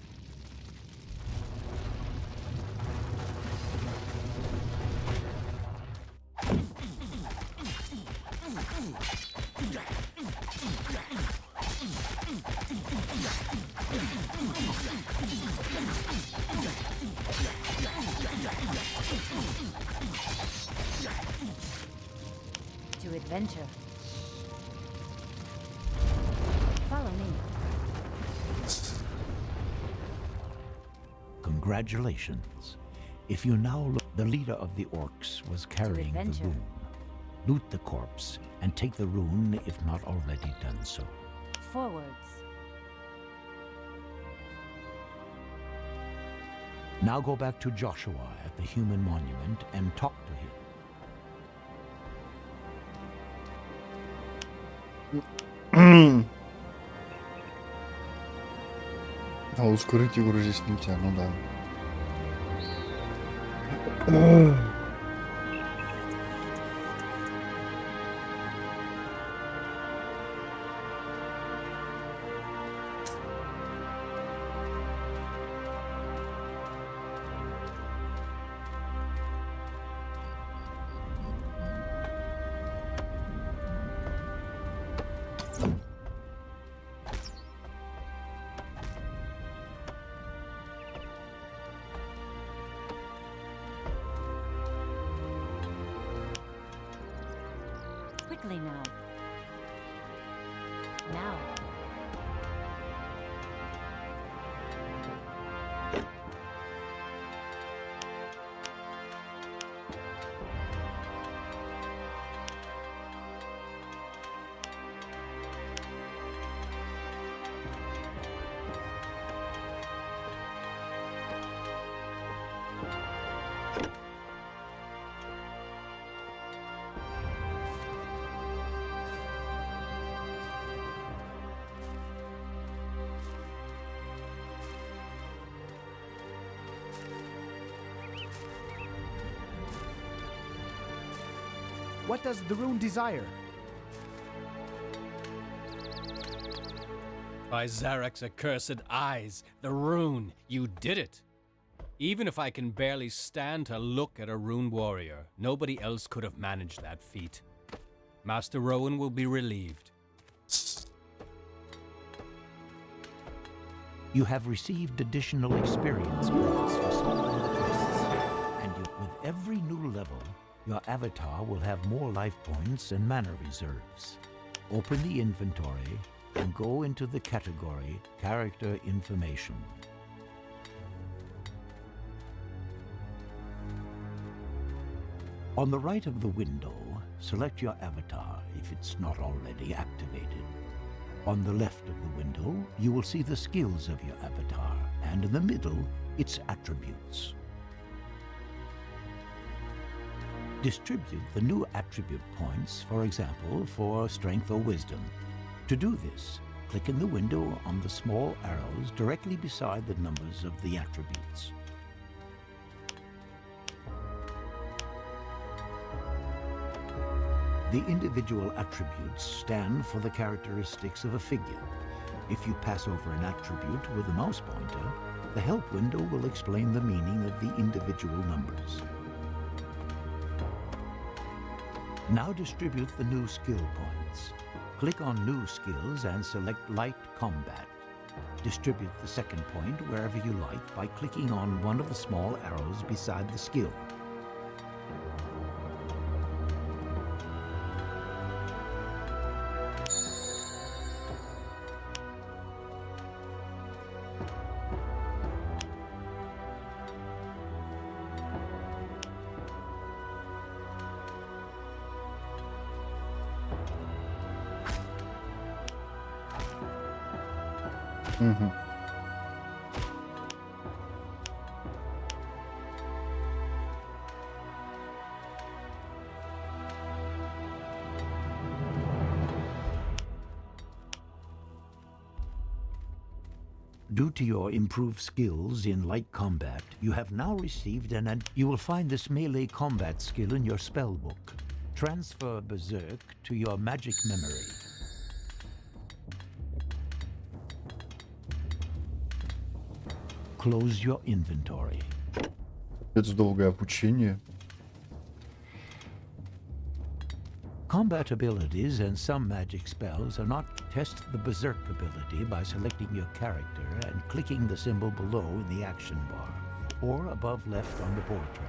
To adventure. Follow me. Congratulations. If you now look, the leader of the orcs was carrying the adventure. rune. Loot the corpse and take the rune if not already done so. Forwards. Now go back to Joshua at the human monument and talk to him. А ускорить игру здесь нельзя, ну да. Quickly now. Now. What does the rune desire? By Zarek's accursed eyes, the rune, you did it. Even if I can barely stand to look at a rune warrior, nobody else could have managed that feat. Master Rowan will be relieved. You have received additional experience points for solving the quests, and with every new level, your avatar will have more life points and mana reserves. Open the inventory and go into the category Character Information. On the right of the window, select your avatar if it's not already activated. On the left of the window, you will see the skills of your avatar, and in the middle, its attributes. Distribute the new attribute points, for example, for strength or wisdom. To do this, click in the window on the small arrows directly beside the numbers of the attributes. The individual attributes stand for the characteristics of a figure. If you pass over an attribute with a mouse pointer, the help window will explain the meaning of the individual numbers. Now distribute the new skill points. Click on New Skills and select Light Combat. Distribute the second point wherever you like by clicking on one of the small arrows beside the skill. Угу. Due to your improved skills in light combat, you have now received you will find this melee combat skill in your spell book. Transfer Berserk to your magic memory. Close your inventory. Это долгое обучение. Combat abilities and some magic spells are not. Test the Berserk ability by selecting your character and clicking the symbol below in the action bar, or above left on the portrait.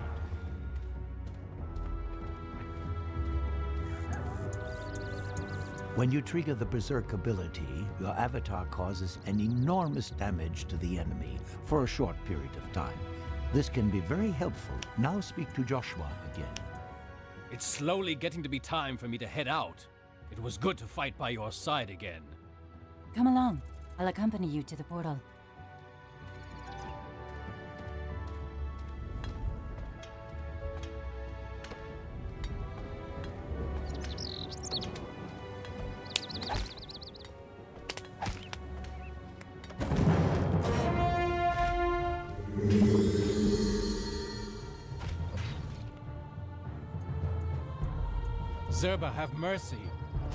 When you trigger the Berserk ability, your avatar causes an enormous damage to the enemy for a short period of time. This can be very helpful. Now speak to Joshua again. It's slowly getting to be time for me to head out. It was good to fight by your side again. Come along. I'll accompany you to the portal. Zerba, have mercy.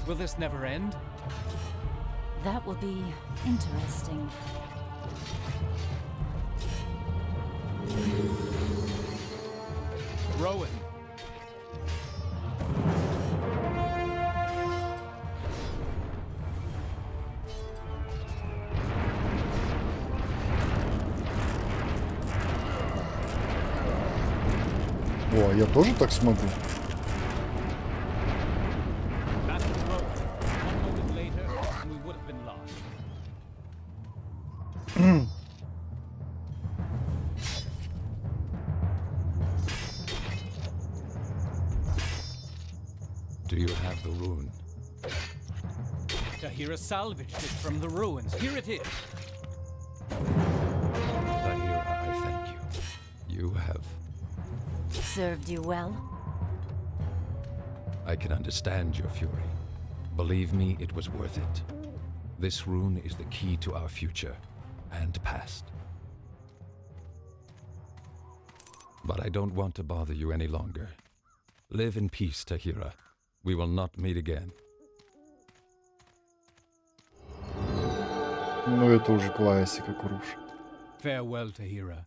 Will this never end? That will be interesting. Rowan. О, а я тоже так смогу? Do you have the rune? Tahira salvaged it from the ruins. Here it is. Tahira, I thank you. You have... Served you well? I can understand your fury. Believe me, it was worth it. This rune is the key to our future and past. But I don't want to bother you any longer. Live in peace, Tahira. We will not meet again. Ну это уже классика, Куруш. Farewell, Tahira.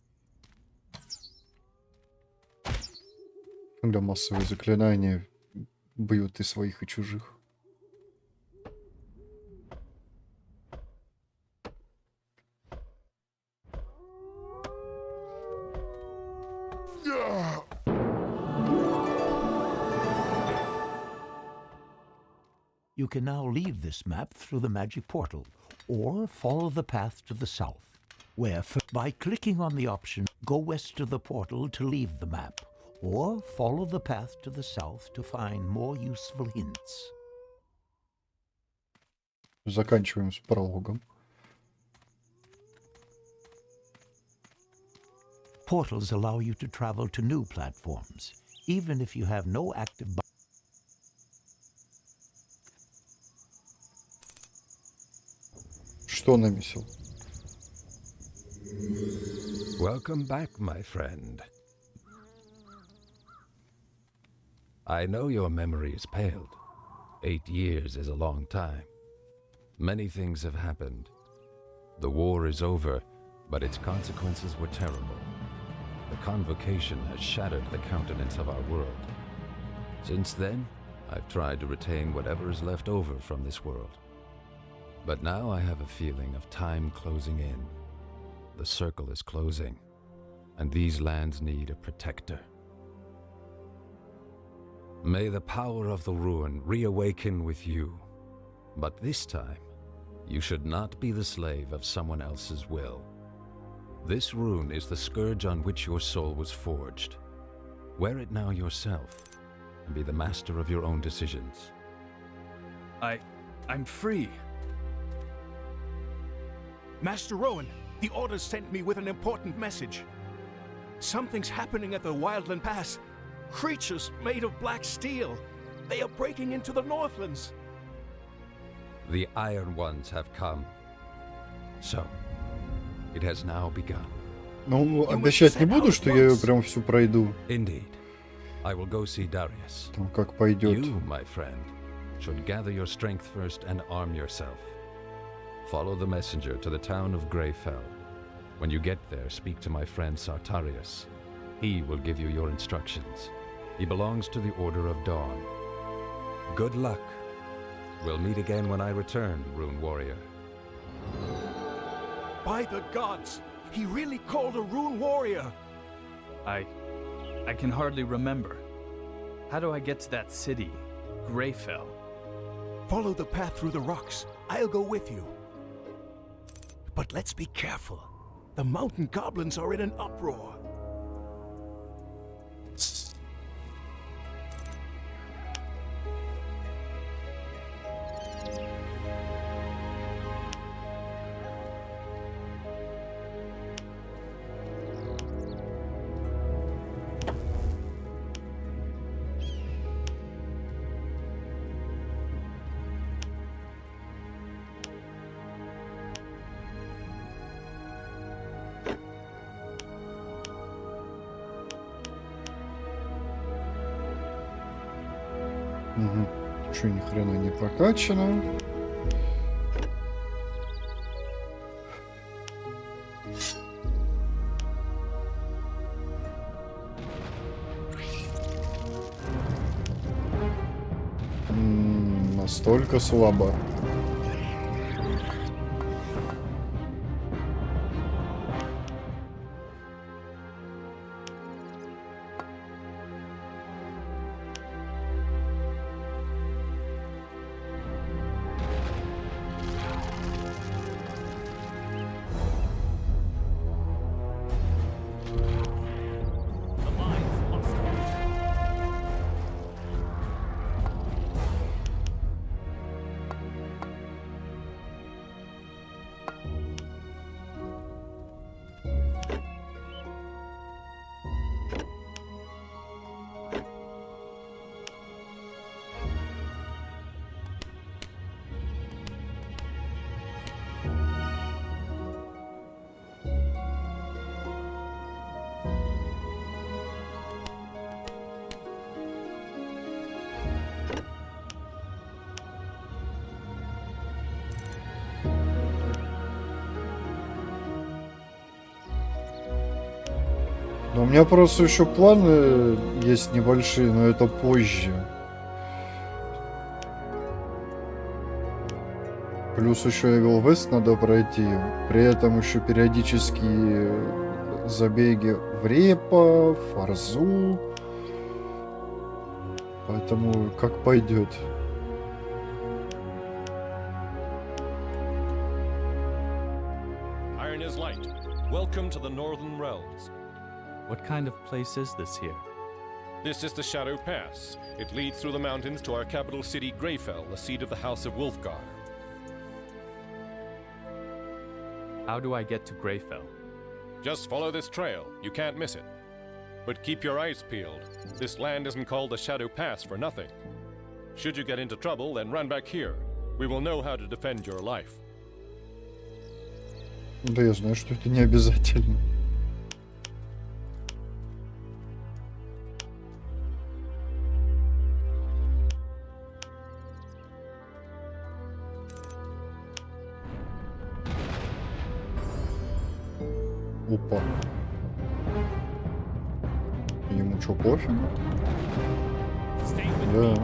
Когда массовые заклинания бьют и своих, и чужих. You can now leave this map through the magic portal, or follow the path to the south, where by clicking on the option, go west to the portal to leave the map, or follow the path to the south to find more useful hints. Заканчиваем с прологом. Portals allow you to travel to new platforms, even if you have no active... Что намесил? Welcome back, my friend. I know your memory is paled. 8 years is a long time. Many things have happened. The war is over, but its consequences were terrible. The convocation has shattered the countenance of our world. Since then, I've tried to retain whatever is left over from this world. But now I have a feeling of time closing in. The circle is closing, and these lands need a protector. May the power of the ruin reawaken with you. But this time, you should not be the slave of someone else's will. This rune is the scourge on which your soul was forged. Wear it now yourself, and be the master of your own decisions. I'm free. Master Rowan, the Orders sent me with an important message. Something's happening at the Wildland Pass. Creatures made of black steel. They are breaking into the Northlands. The Iron Ones have come. So, it has now begun. Ну, обещать не буду, что я ее прям всю пройду. Indeed. I will go see Darius. Там как пойдет. You, my friend, should gather your strength first and arm yourself. Follow the messenger to the town of Greyfell. When you get there, speak to my friend Sartarius. He will give you your instructions. He belongs to the Order of Dawn. Good luck. We'll meet again when I return, Rune Warrior. By the gods! He really called a rune warrior! I can hardly remember. How do I get to that city, Greyfell? Follow the path through the rocks. I'll go with you. But let's be careful. The mountain goblins are in an uproar. Угу. Чё, ни хрена не прокачано. Настолько слабо. У меня просто еще планы есть небольшие, но это позже. Плюс еще Evil West надо пройти. При этом еще периодически забеги в репо, форзу. Поэтому как пойдет. Iron is light. Welcome to the Northern Realms. What kind of place is this here? This is the Shadow Pass. It leads through the mountains to our capital city, Greyfell, the seat of the House of Wulfgar. How do I get to Greyfell? Just follow this trail. You can't miss it. But keep your eyes peeled. This land isn't called the Shadow Pass for nothing. Should you get into trouble, then run back here. We will know how to defend your life. Да я знаю, что это не обязательно. Опа. Ему что, пофиг? Да.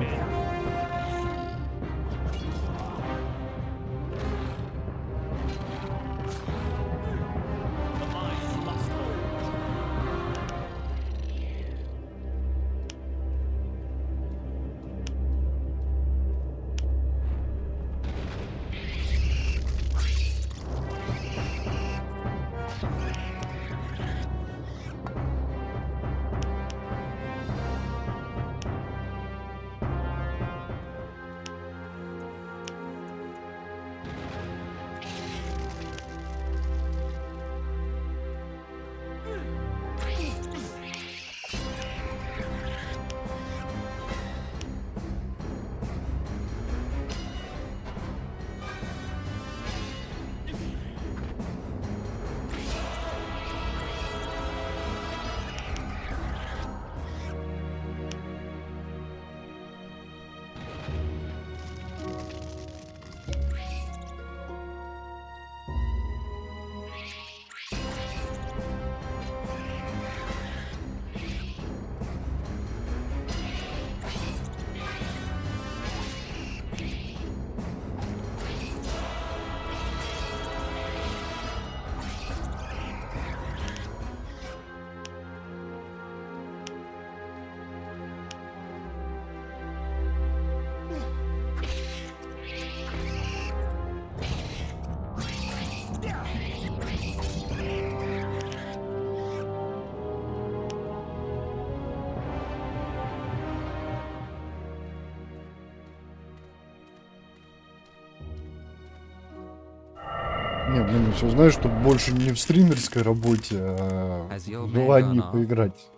Не, блин, все знаешь, что больше не в стримерской работе, а в желании поиграть.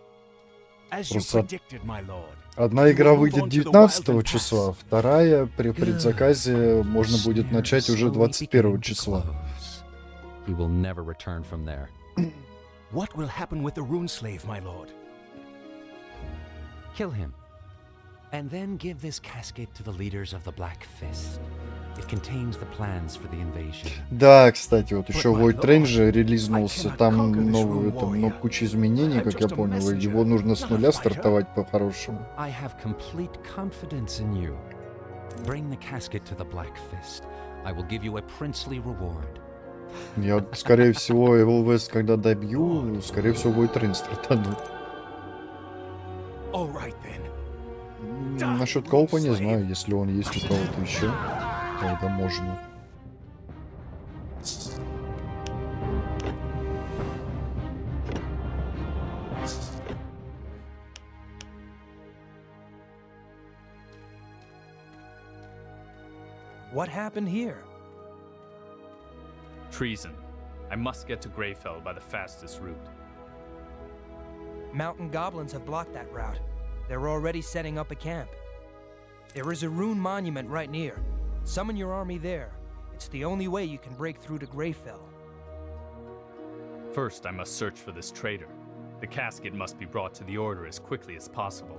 Просто одна игра выйдет 19 числа, вторая при предзаказе можно будет начать уже 21 числа. He will never return from there. What will happen with the rune slave, my lord? Kill him. And then give this casket to the leaders of the Black Fist. It contains the plans for the invasion. Да, кстати, вот еще Void Train же релизнулся, там новый, там куча изменений, как я понял, и его нужно с нуля стартовать по-хорошему. I have complete confidence in you. Bring the casket to the Black Fist. I will give you a princely reward. Я, скорее всего, Evil West, когда добью, скорее всего, Void Train стартану. Насчет колпа не знаю, если он есть у кого-то еще, тогда можно. What happened here? Treason. I must get to Greyfell by the fastest route. Mountain goblins have blocked that route. They're already setting up a camp. There is a rune monument right near. Summon your army there. It's the only way you can break through to Greyfell. First, I must search for this traitor. The casket must be brought to the Order as quickly as possible.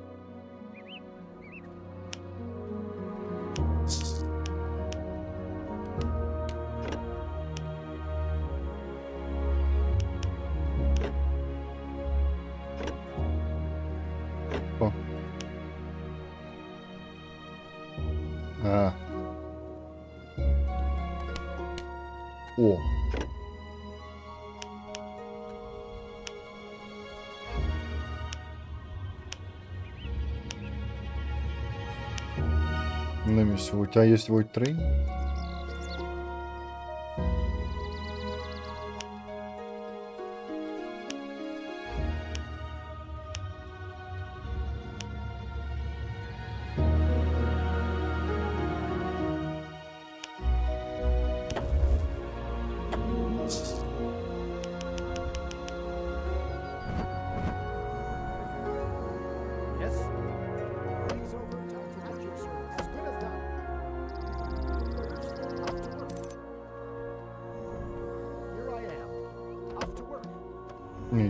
О. Немис, у тебя есть Void Train?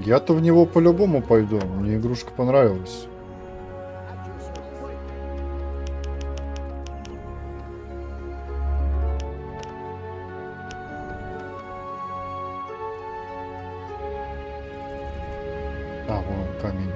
Я-то в него по-любому пойду. Мне игрушка понравилась. А, вон камень.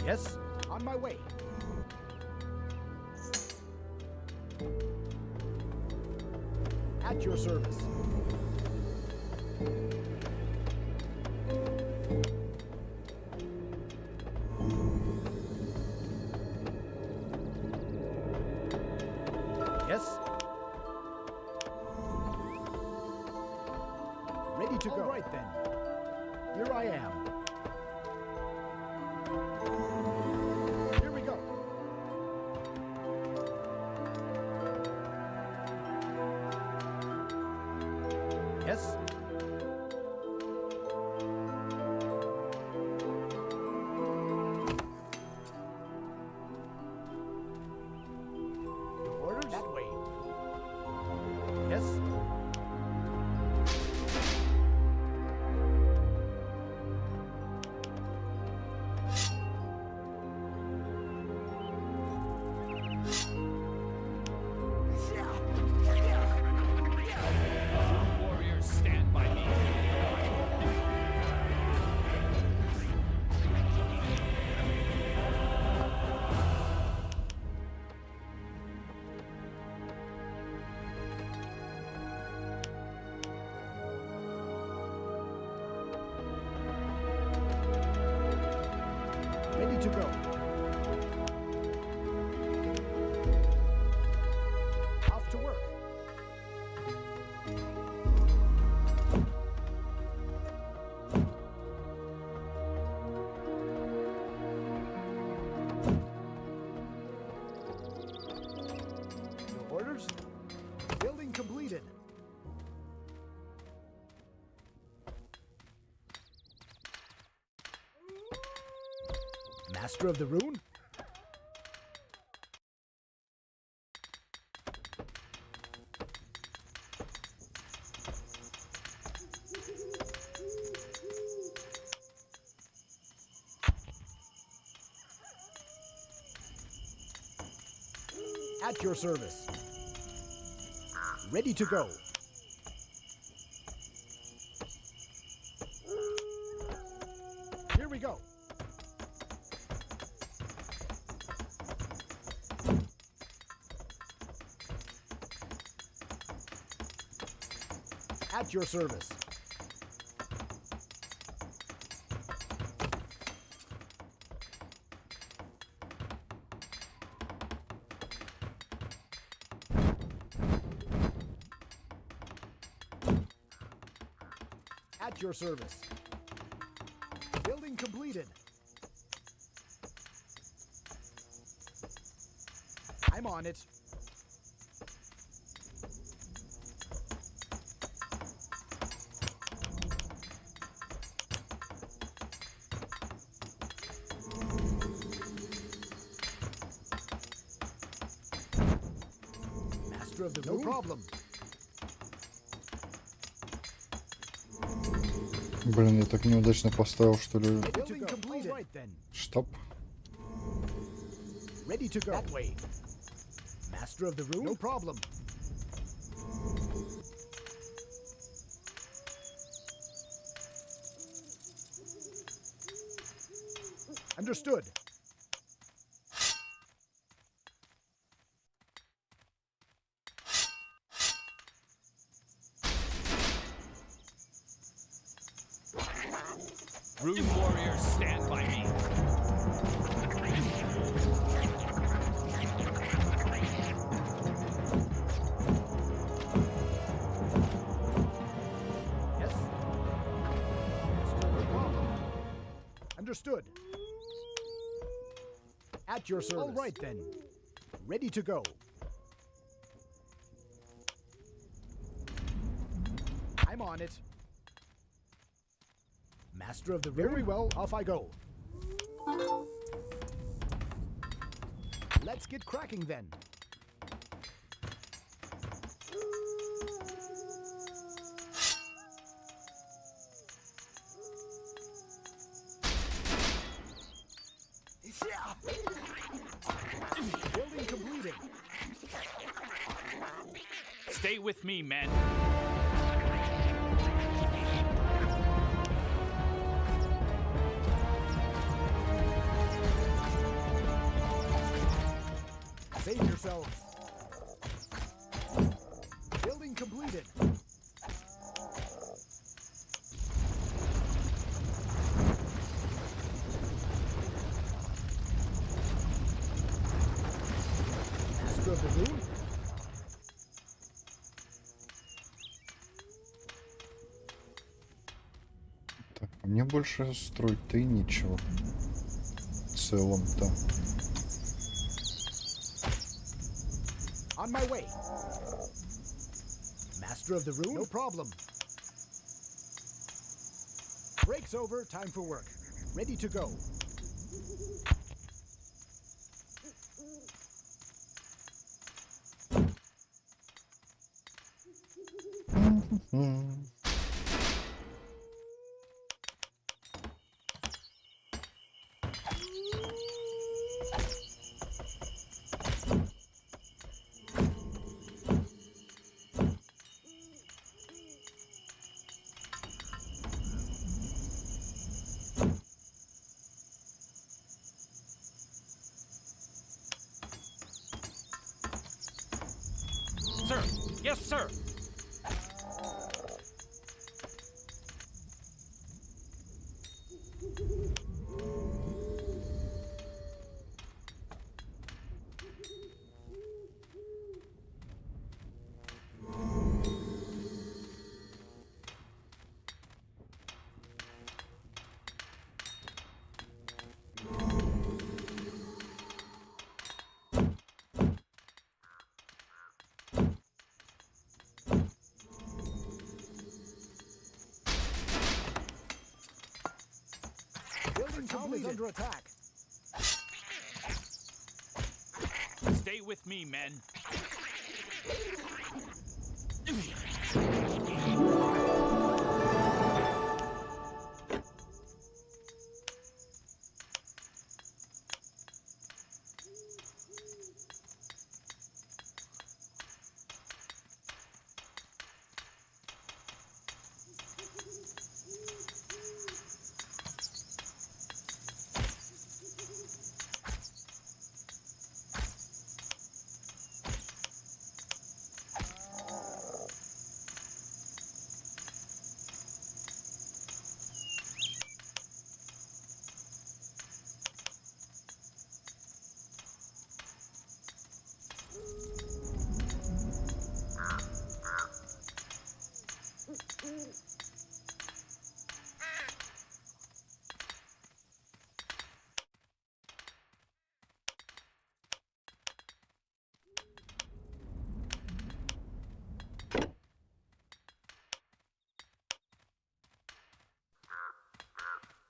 Yes, on my way. At your service. Yes. Ready to go. All right then. Here I am. Yes. Orders? That way. Yes. Ready to go. Off to work. Your orders? Building completed. Master of the Rune? At your service. Ready to go. Here we go. At your service. At your service. Building completed. I'm on it. Master of the Rune? No problem. Блин, я так неудачно поставил, что ли. Штаб. Ready to go. That way. Master of the Rune? No problem. Understood. Rune warriors, stand by me. Yes. No problem. Understood. At your service. All right then. Ready to go. I'm on it. Master of the Rune? Very well, off I go. Let's get cracking then. Building completed. Stay with me, men. Save yourselves. Building completed. Master of the Rune? Так, а мне больше строить-то и нечего. В целом-то. On my way. Master of the Rune? No problem. Break's over, time for work. Ready to go. Sir! Yes, sir! town is under attack. Stay with me, men.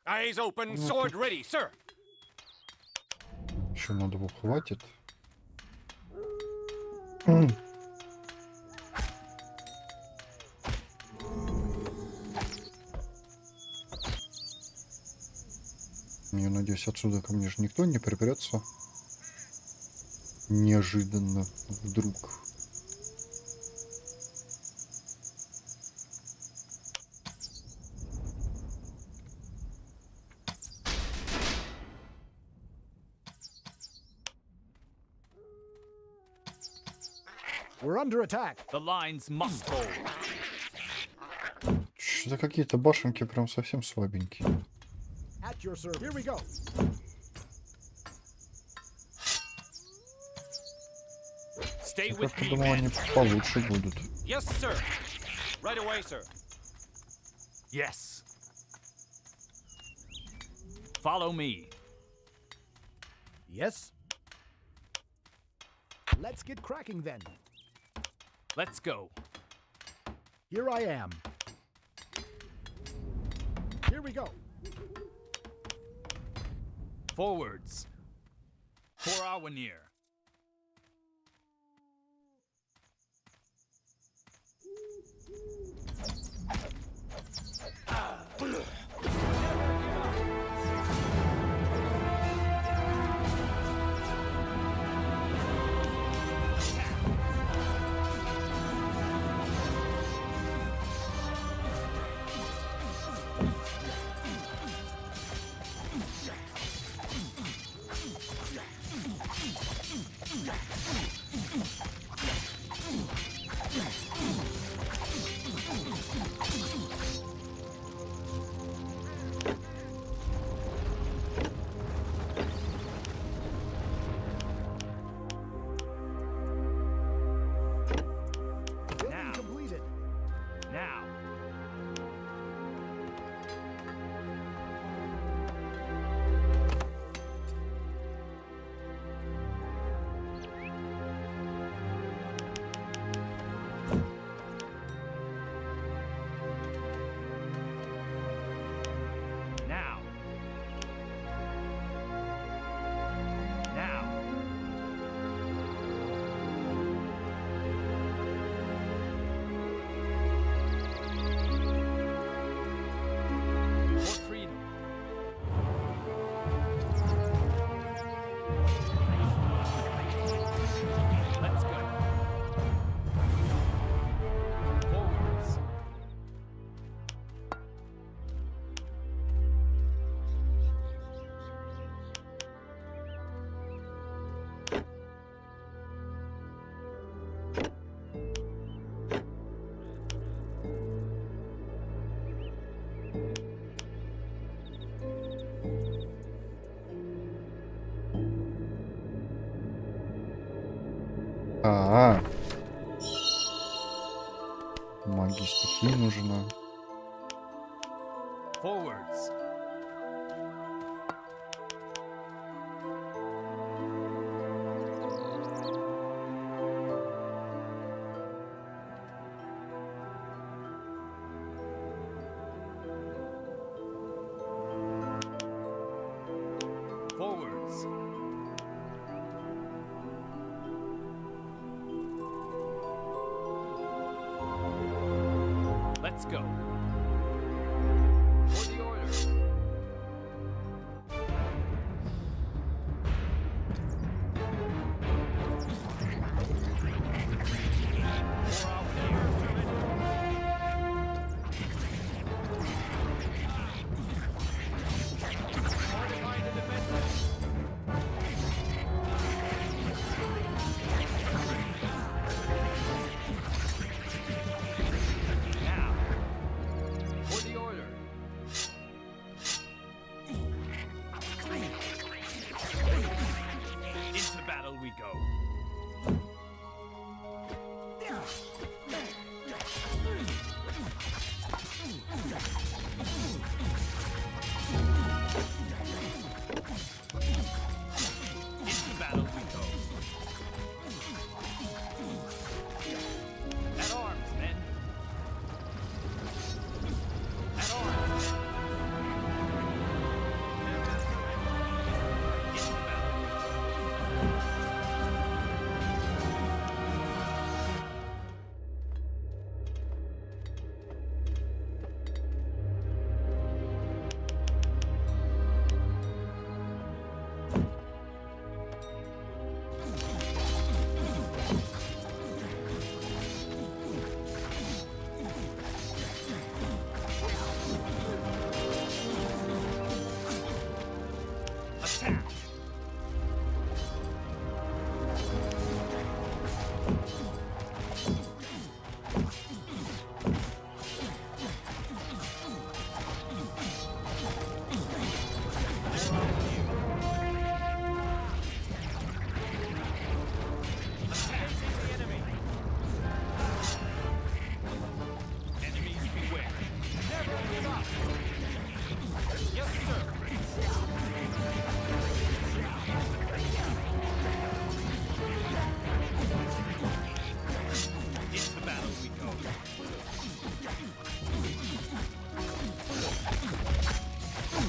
Eyes open, sword ready, sir. Еще на 2 хватит. Я надеюсь, отсюда ко мне же никто не припрется. Неожиданно, вдруг. We're under attack. The lines must hold. Что-то какие-то башенки прям совсем слабенькие. At your service. Here we go. Stay Я with как-то me, думал, они men. получше будут. Yes, sir. Right away, sir. Yes. Follow me. Yes. Let's get cracking then. Let's go. Here I am. Here we go. Forwards. For Awenir. Building completed. Now. Now. Now. For freedom. Let's go. Forwards. А-а. Магия стихии нужна. Forwards. Let's go. For the order.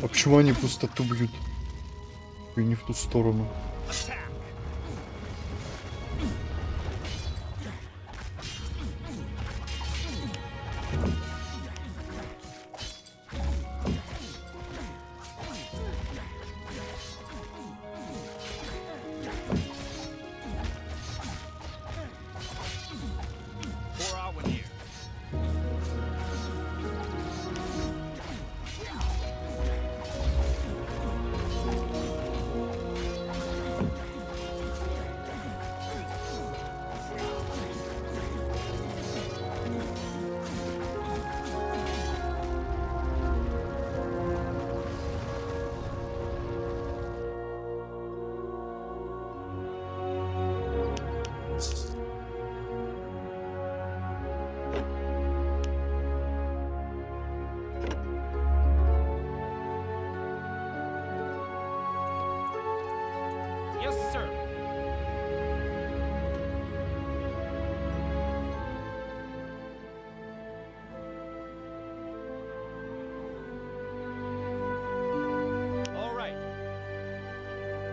А почему они пустоту бьют? И не в ту сторону.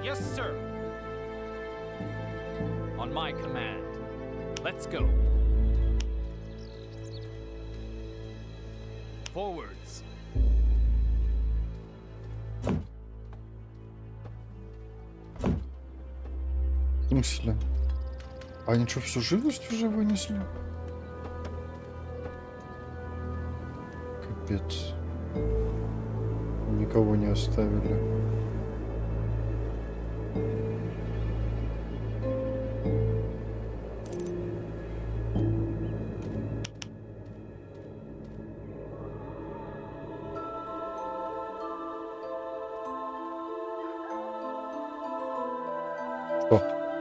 Yes, sir. On my command. Let's go. Forwards. В смысле? Они что, всю живость уже вынесли? Капец. Никого не оставили.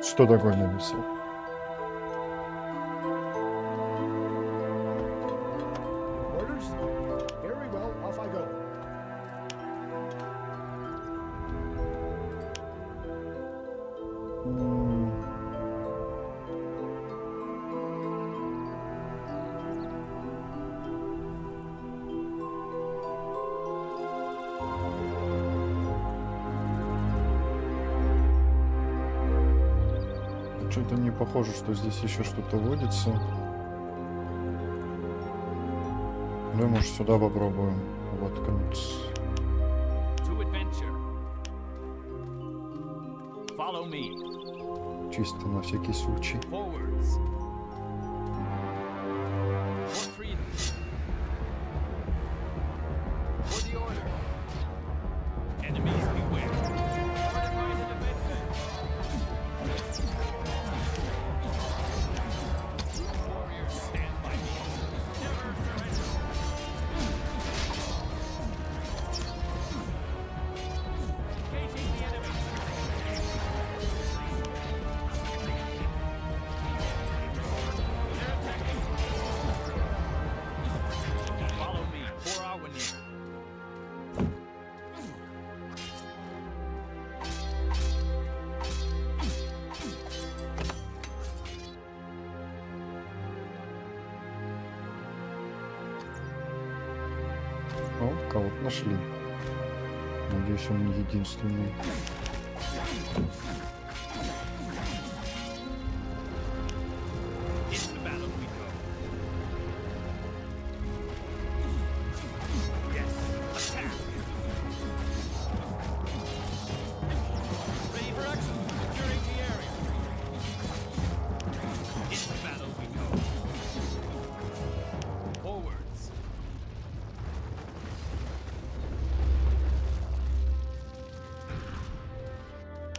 Что такое написал? Что-то не похоже, что здесь еще что-то водится. Ну, может, сюда попробуем воткнуться. Чисто на всякий случай. О, кого-то нашли. Надеюсь, он не единственный.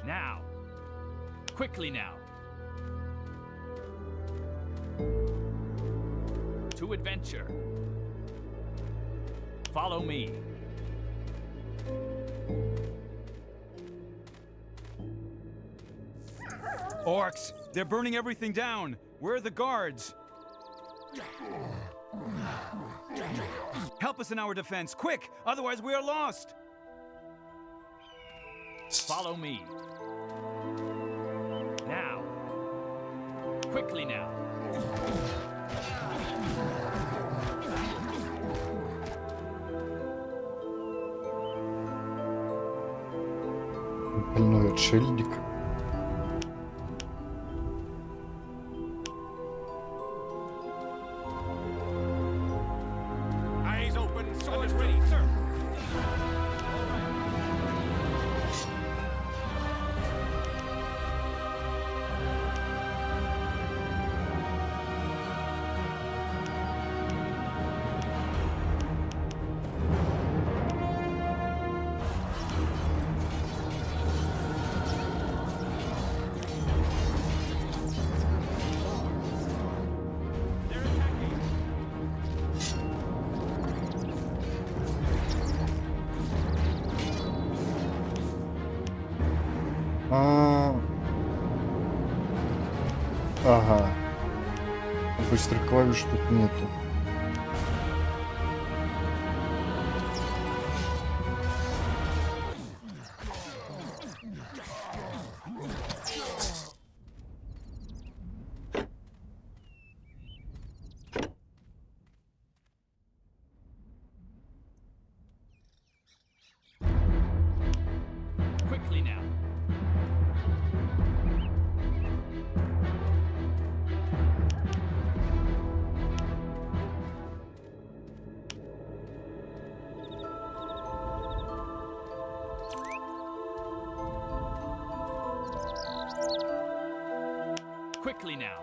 Now. Quickly now. To adventure. Follow me. Orcs! They're burning everything down! Where are the guards? Help us in our defense, quick! Otherwise we are lost! Follow me. Now. Quickly now. Больной отшельник. Eyes open, swords ready, sir. Ага. Быстрых клавиш тут нету. Quickly now. Quickly now.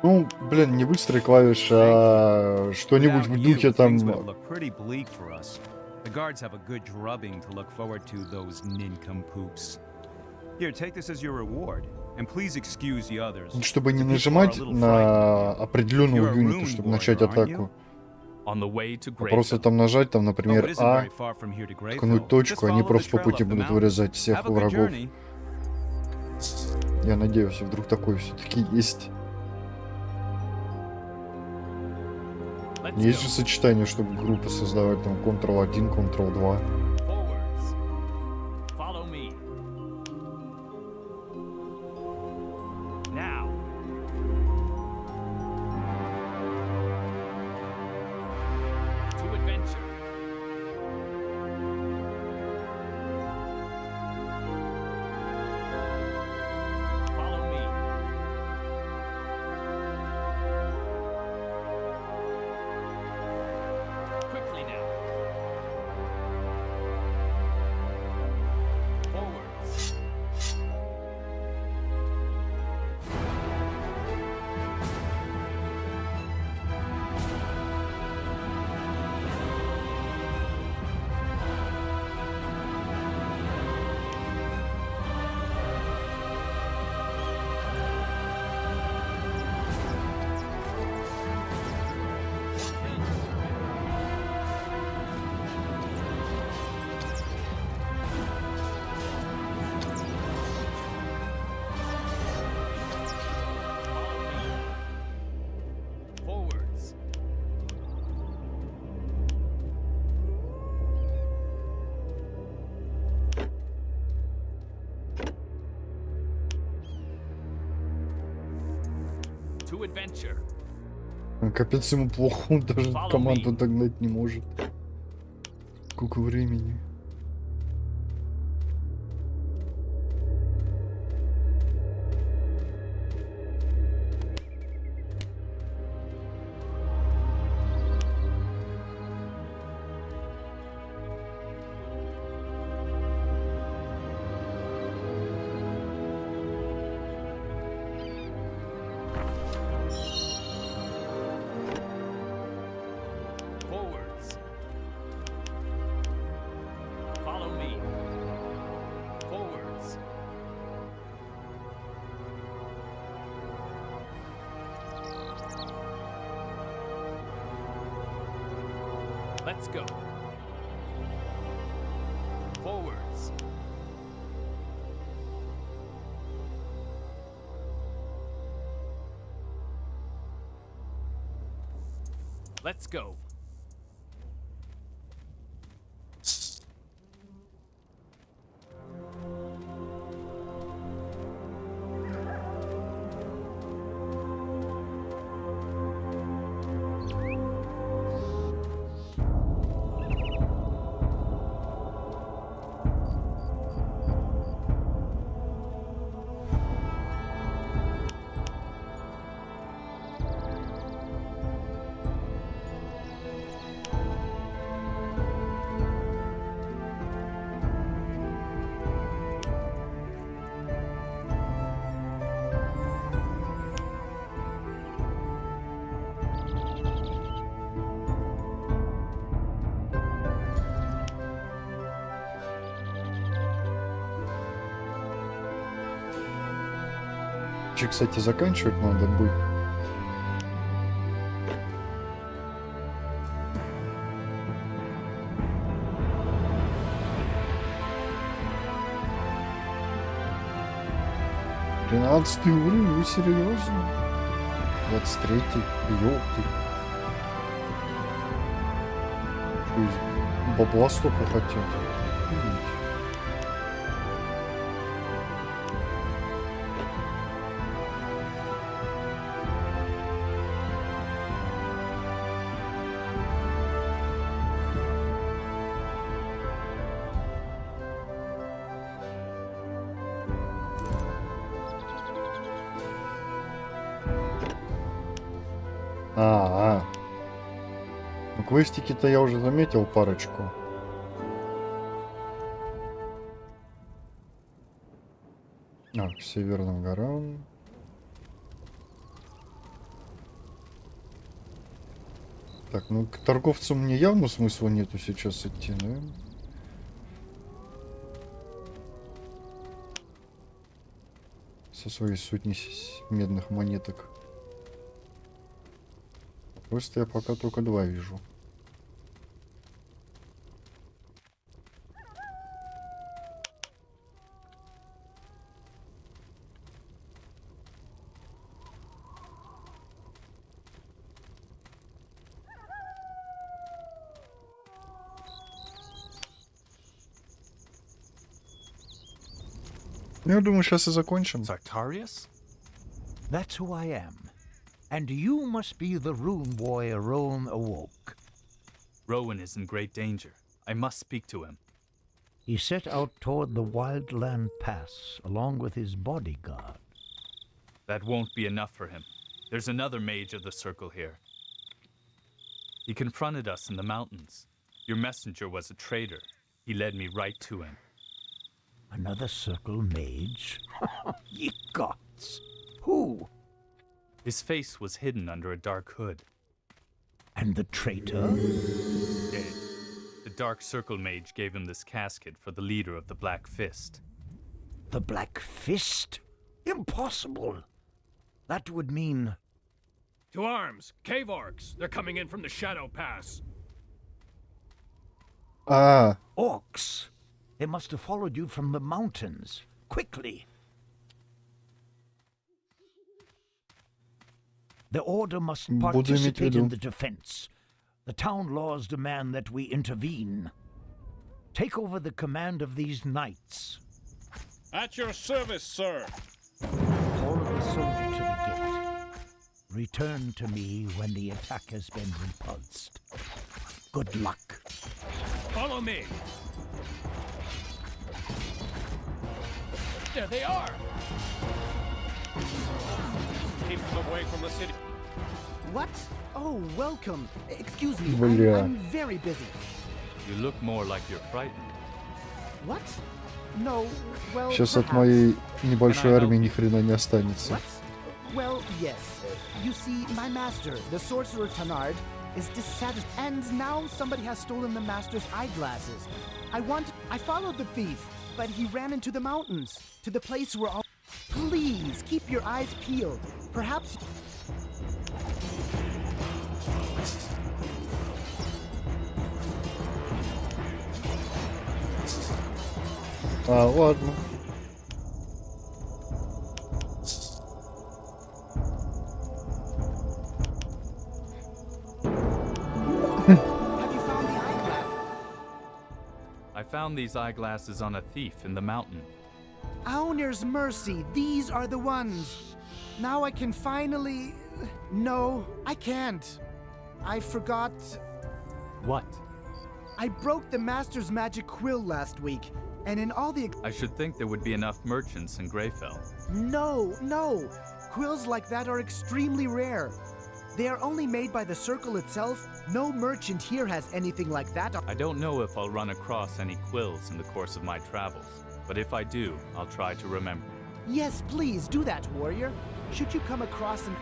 Ну, блин, не быстрые клавиши, а что-нибудь в духе там... The guards have a good drubbing to look forward to, those nincompoops. Here, take this as your reward, and please excuse the others. Чтобы не нажимать на определенную юниту, чтобы начать атаку. А просто там нажать, там, например, А, ткнуть точку, они просто по пути будут вырезать всех врагов. Я надеюсь, вдруг такое все-таки есть. Есть же сочетание, чтобы группы создавать, там, Ctrl-1, Ctrl-2. adventure. Капец ему плохо, он даже команду догнать не может. Сколько времени. Forwards. Follow me. Forwards. Let's go. Forwards. Let's go. Кстати, заканчивать надо будет. Тринадцатый уровень, вы серьезно? 23-й, ёлки. Что, бабла столько хотят? Ну, квестики-то я уже заметил парочку. К северным горам. Так, ну к торговцу мне явно смысла нету сейчас идти, да? Со своей сотней медных монеток. Просто я пока только два вижу. Я думаю, сейчас и закончим. Sartorius? That's who I am. And you must be the rune boy Rowan awoke. Rowan is in great danger. I must speak to him. He set out toward the Wildland Pass, along with his bodyguard. That won't be enough for him. There's another mage of the circle here. He confronted us in the mountains. Your messenger was a traitor. He led me right to him. Another circle mage? Ye gods! Who? His face was hidden under a dark hood. And the traitor? Dead. The Dark Circle Mage gave him this casket for the leader of the Black Fist. The Black Fist? Impossible! That would mean... To arms! Cave orcs! They're coming in from the Shadow Pass! Orcs! They must have followed you from the mountains. Quickly! The Order must participate in the defense. The town laws demand that we intervene. Take over the command of these knights. At your service, sir! Follow the soldier to the gate. Return to me when the attack has been repulsed. Good luck. Follow me. There they are. Keep them away from the city. What? Oh, welcome. Excuse me, Бля. I'm very busy. You look more like you're frightened. What? No, well, Сейчас от perhaps. моей небольшой армии ни хрена не останется. What? Well, yes. You see, my master, the sorcerer Tanard, is dissatisfied, and now somebody has stolen the master's eyeglasses. I followed the thief, but he ran into the mountains, to the place where all... Please, keep your eyes peeled. Perhaps... Ладно. I found these eyeglasses on a thief in the mountain. Owner's mercy, these are the ones. Now I can finally... No, I can't. I forgot... What? I broke the master's magic quill last week, and in all the... I should think there would be enough merchants in Greyfell. No. Quills like that are extremely rare. They are only made by the circle itself. No merchant here has anything like that. I don't know if I'll run across any quills in the course of my travels, but if I do, I'll try to remember. Yes, please, do that, warrior. Should you come across an...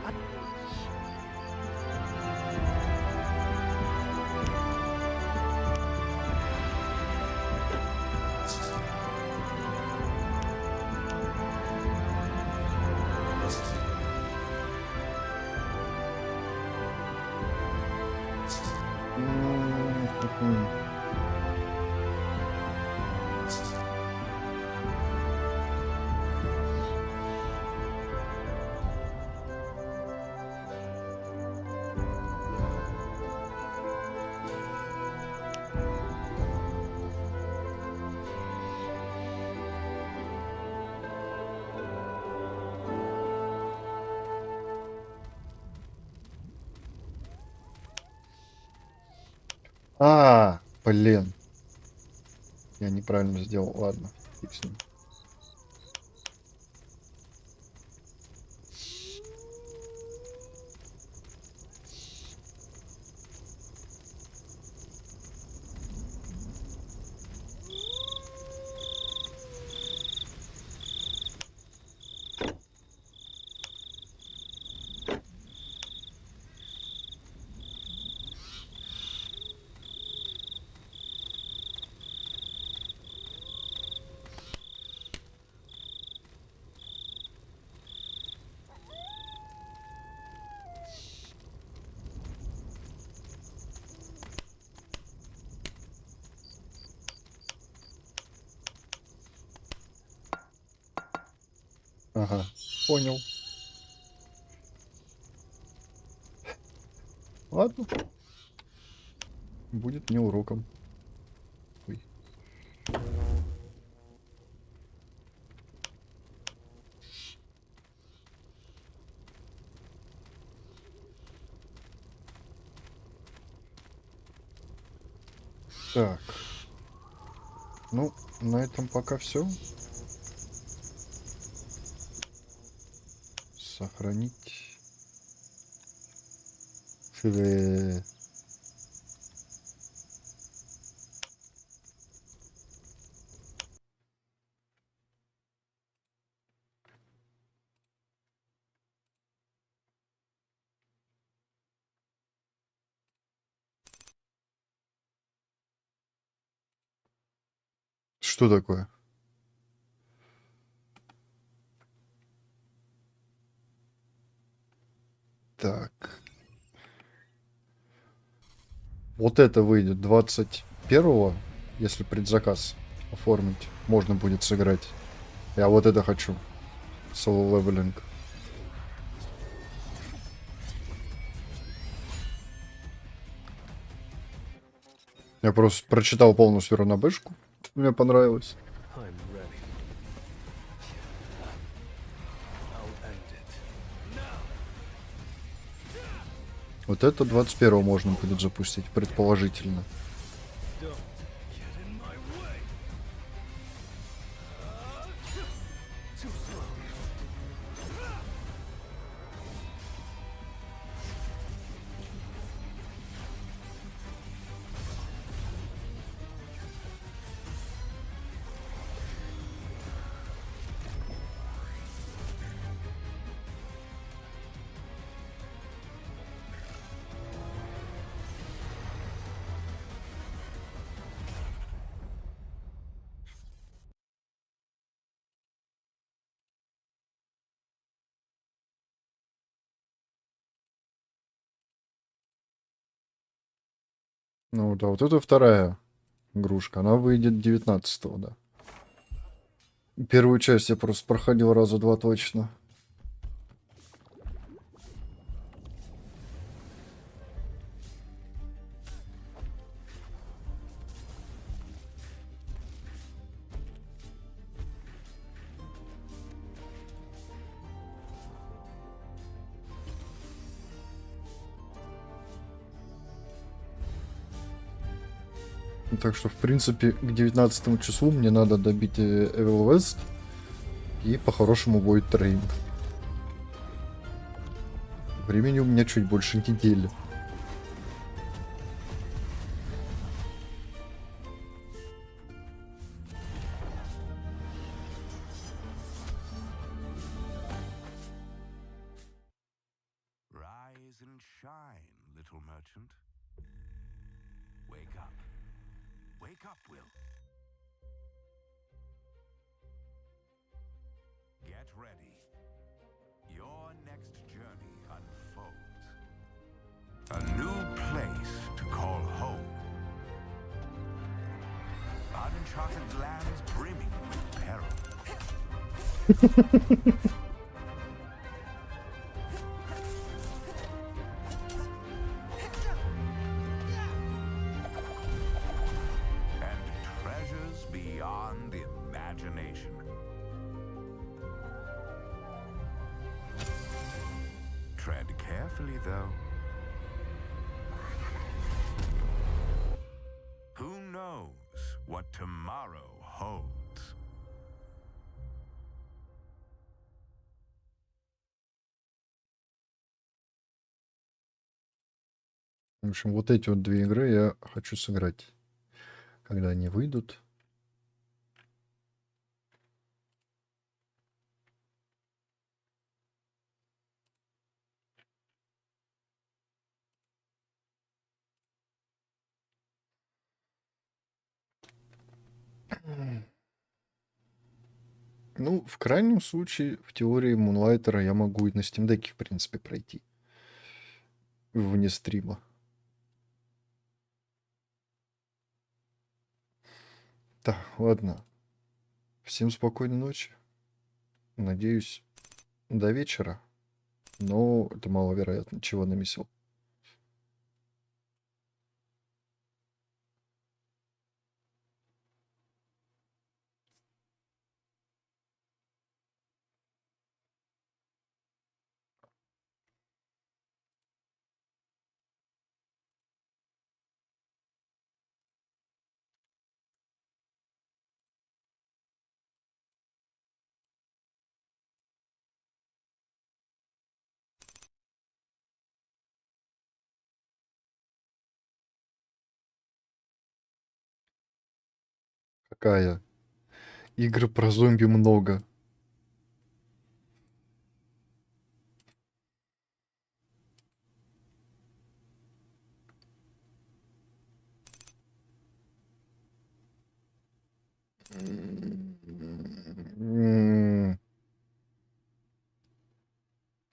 Блин. Я неправильно сделал. Ладно, фиг с ним. Ага, понял. Ладно. Будет мне уроком. Ой. Так. Ну, на этом пока все. Сохранить. Что такое? Так. Вот это выйдет 21-го, если предзаказ оформить, можно будет сыграть. Я вот это хочу. Соло-левелинг. Я просто прочитал полностью ранобэшку. Мне понравилось. Вот это 21-го можно будет запустить, предположительно. Ну да, вот это вторая игрушка. Она выйдет 19-го, да. Первую часть я просто проходил раза два точно. Так что, в принципе, к 19 числу мне надо добить Evil West. И по-хорошему будет трейн. Времени у меня чуть больше недели. Rise and shine, little merchant. Wake up. Wake up, Will. Get ready. Your next journey unfolds. A new place to call home. Uncharted lands brimming with peril. And treasures beyond imagination. Tread carefully, though. Who knows what tomorrow holds? В общем, вот эти вот две игры я хочу сыграть, когда они выйдут. Ну, в крайнем случае, в теории Мунлайтера я могу и на Steam Deck, в принципе, пройти. Вне стрима. Так, ладно. Всем спокойной ночи. Надеюсь, до вечера. Но это маловероятно, чего намесил. Какая? Игр про зомби много.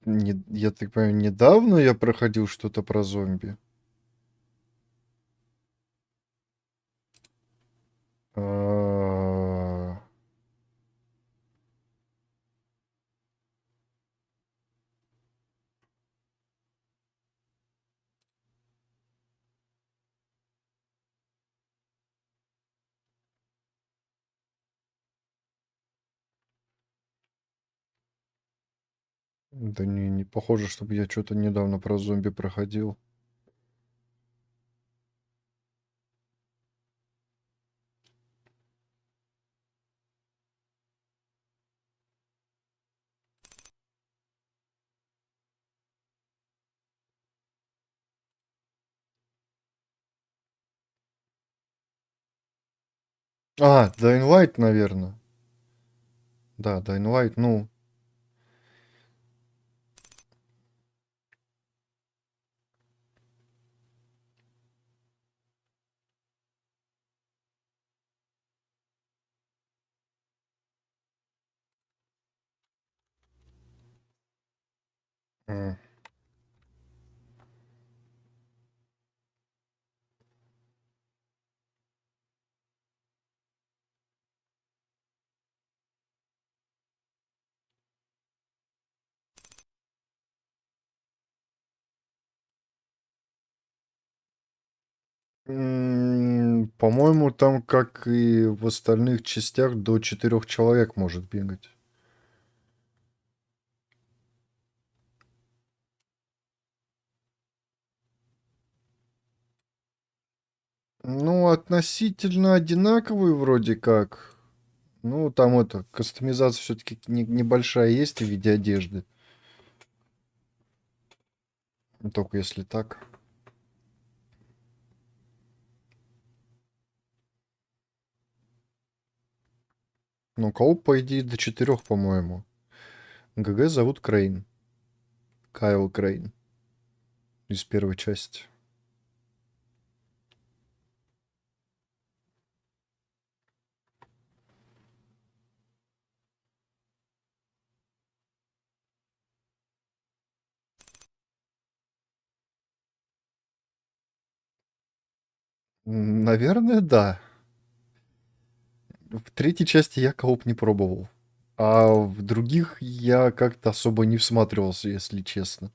Я так понимаю, недавно я проходил что-то про зомби. А, Да не похоже, чтобы я что-то недавно про зомби проходил. А, Dying Light, наверное. Да, Dying Light, ну... М. По-моему, там, как и в остальных частях, до 4 человек может бегать. Ну, относительно одинаковые вроде как. Ну, там это, кастомизация все-таки небольшая есть в виде одежды. Только если так. Ну, кооп, по идее, до 4, по-моему. ГГ зовут Крейн. Кайл Крейн. Из первой части. Наверное, да. В третьей части я кооп не пробовал. А в других я как-то особо не всматривался, если честно.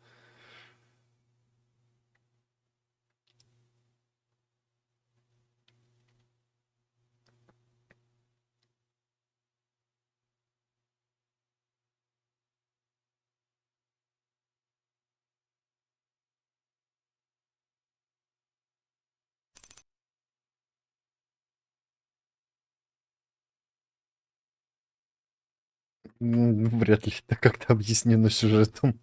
Вряд ли это как-то объяснено сюжетом.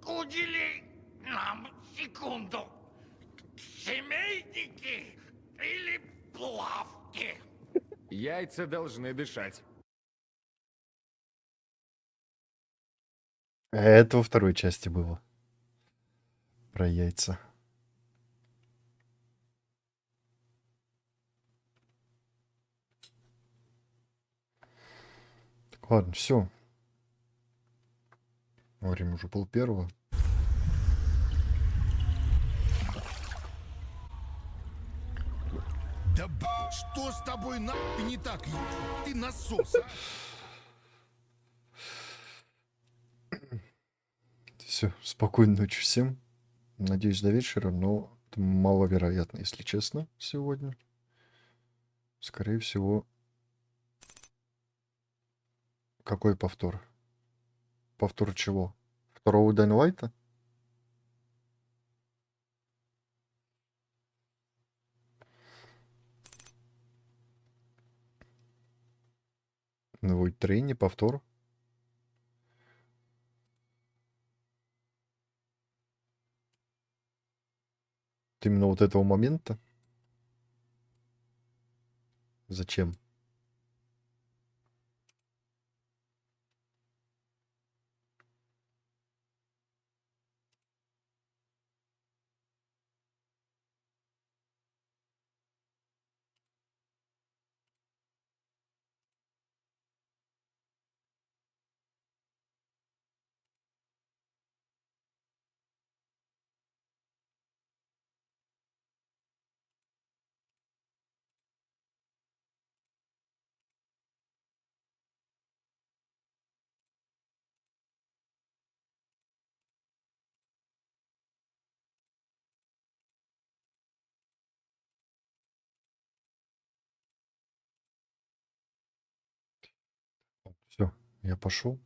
Удели нам секунду. Семейники или плавки? Яйца должны дышать. Это во второй части было. Про яйца. Так, ладно, все. Время уже полпервого. Да что с тобой нахуй не так? Ты насос, а? Все, спокойной ночи всем. Надеюсь, до вечера, но это маловероятно, если честно, сегодня. Скорее всего... Какой повтор? Повтор чего? Второго Дайнлайта? Ну, вот трейни, повтор. Именно вот этого момента? Зачем? Я пошел.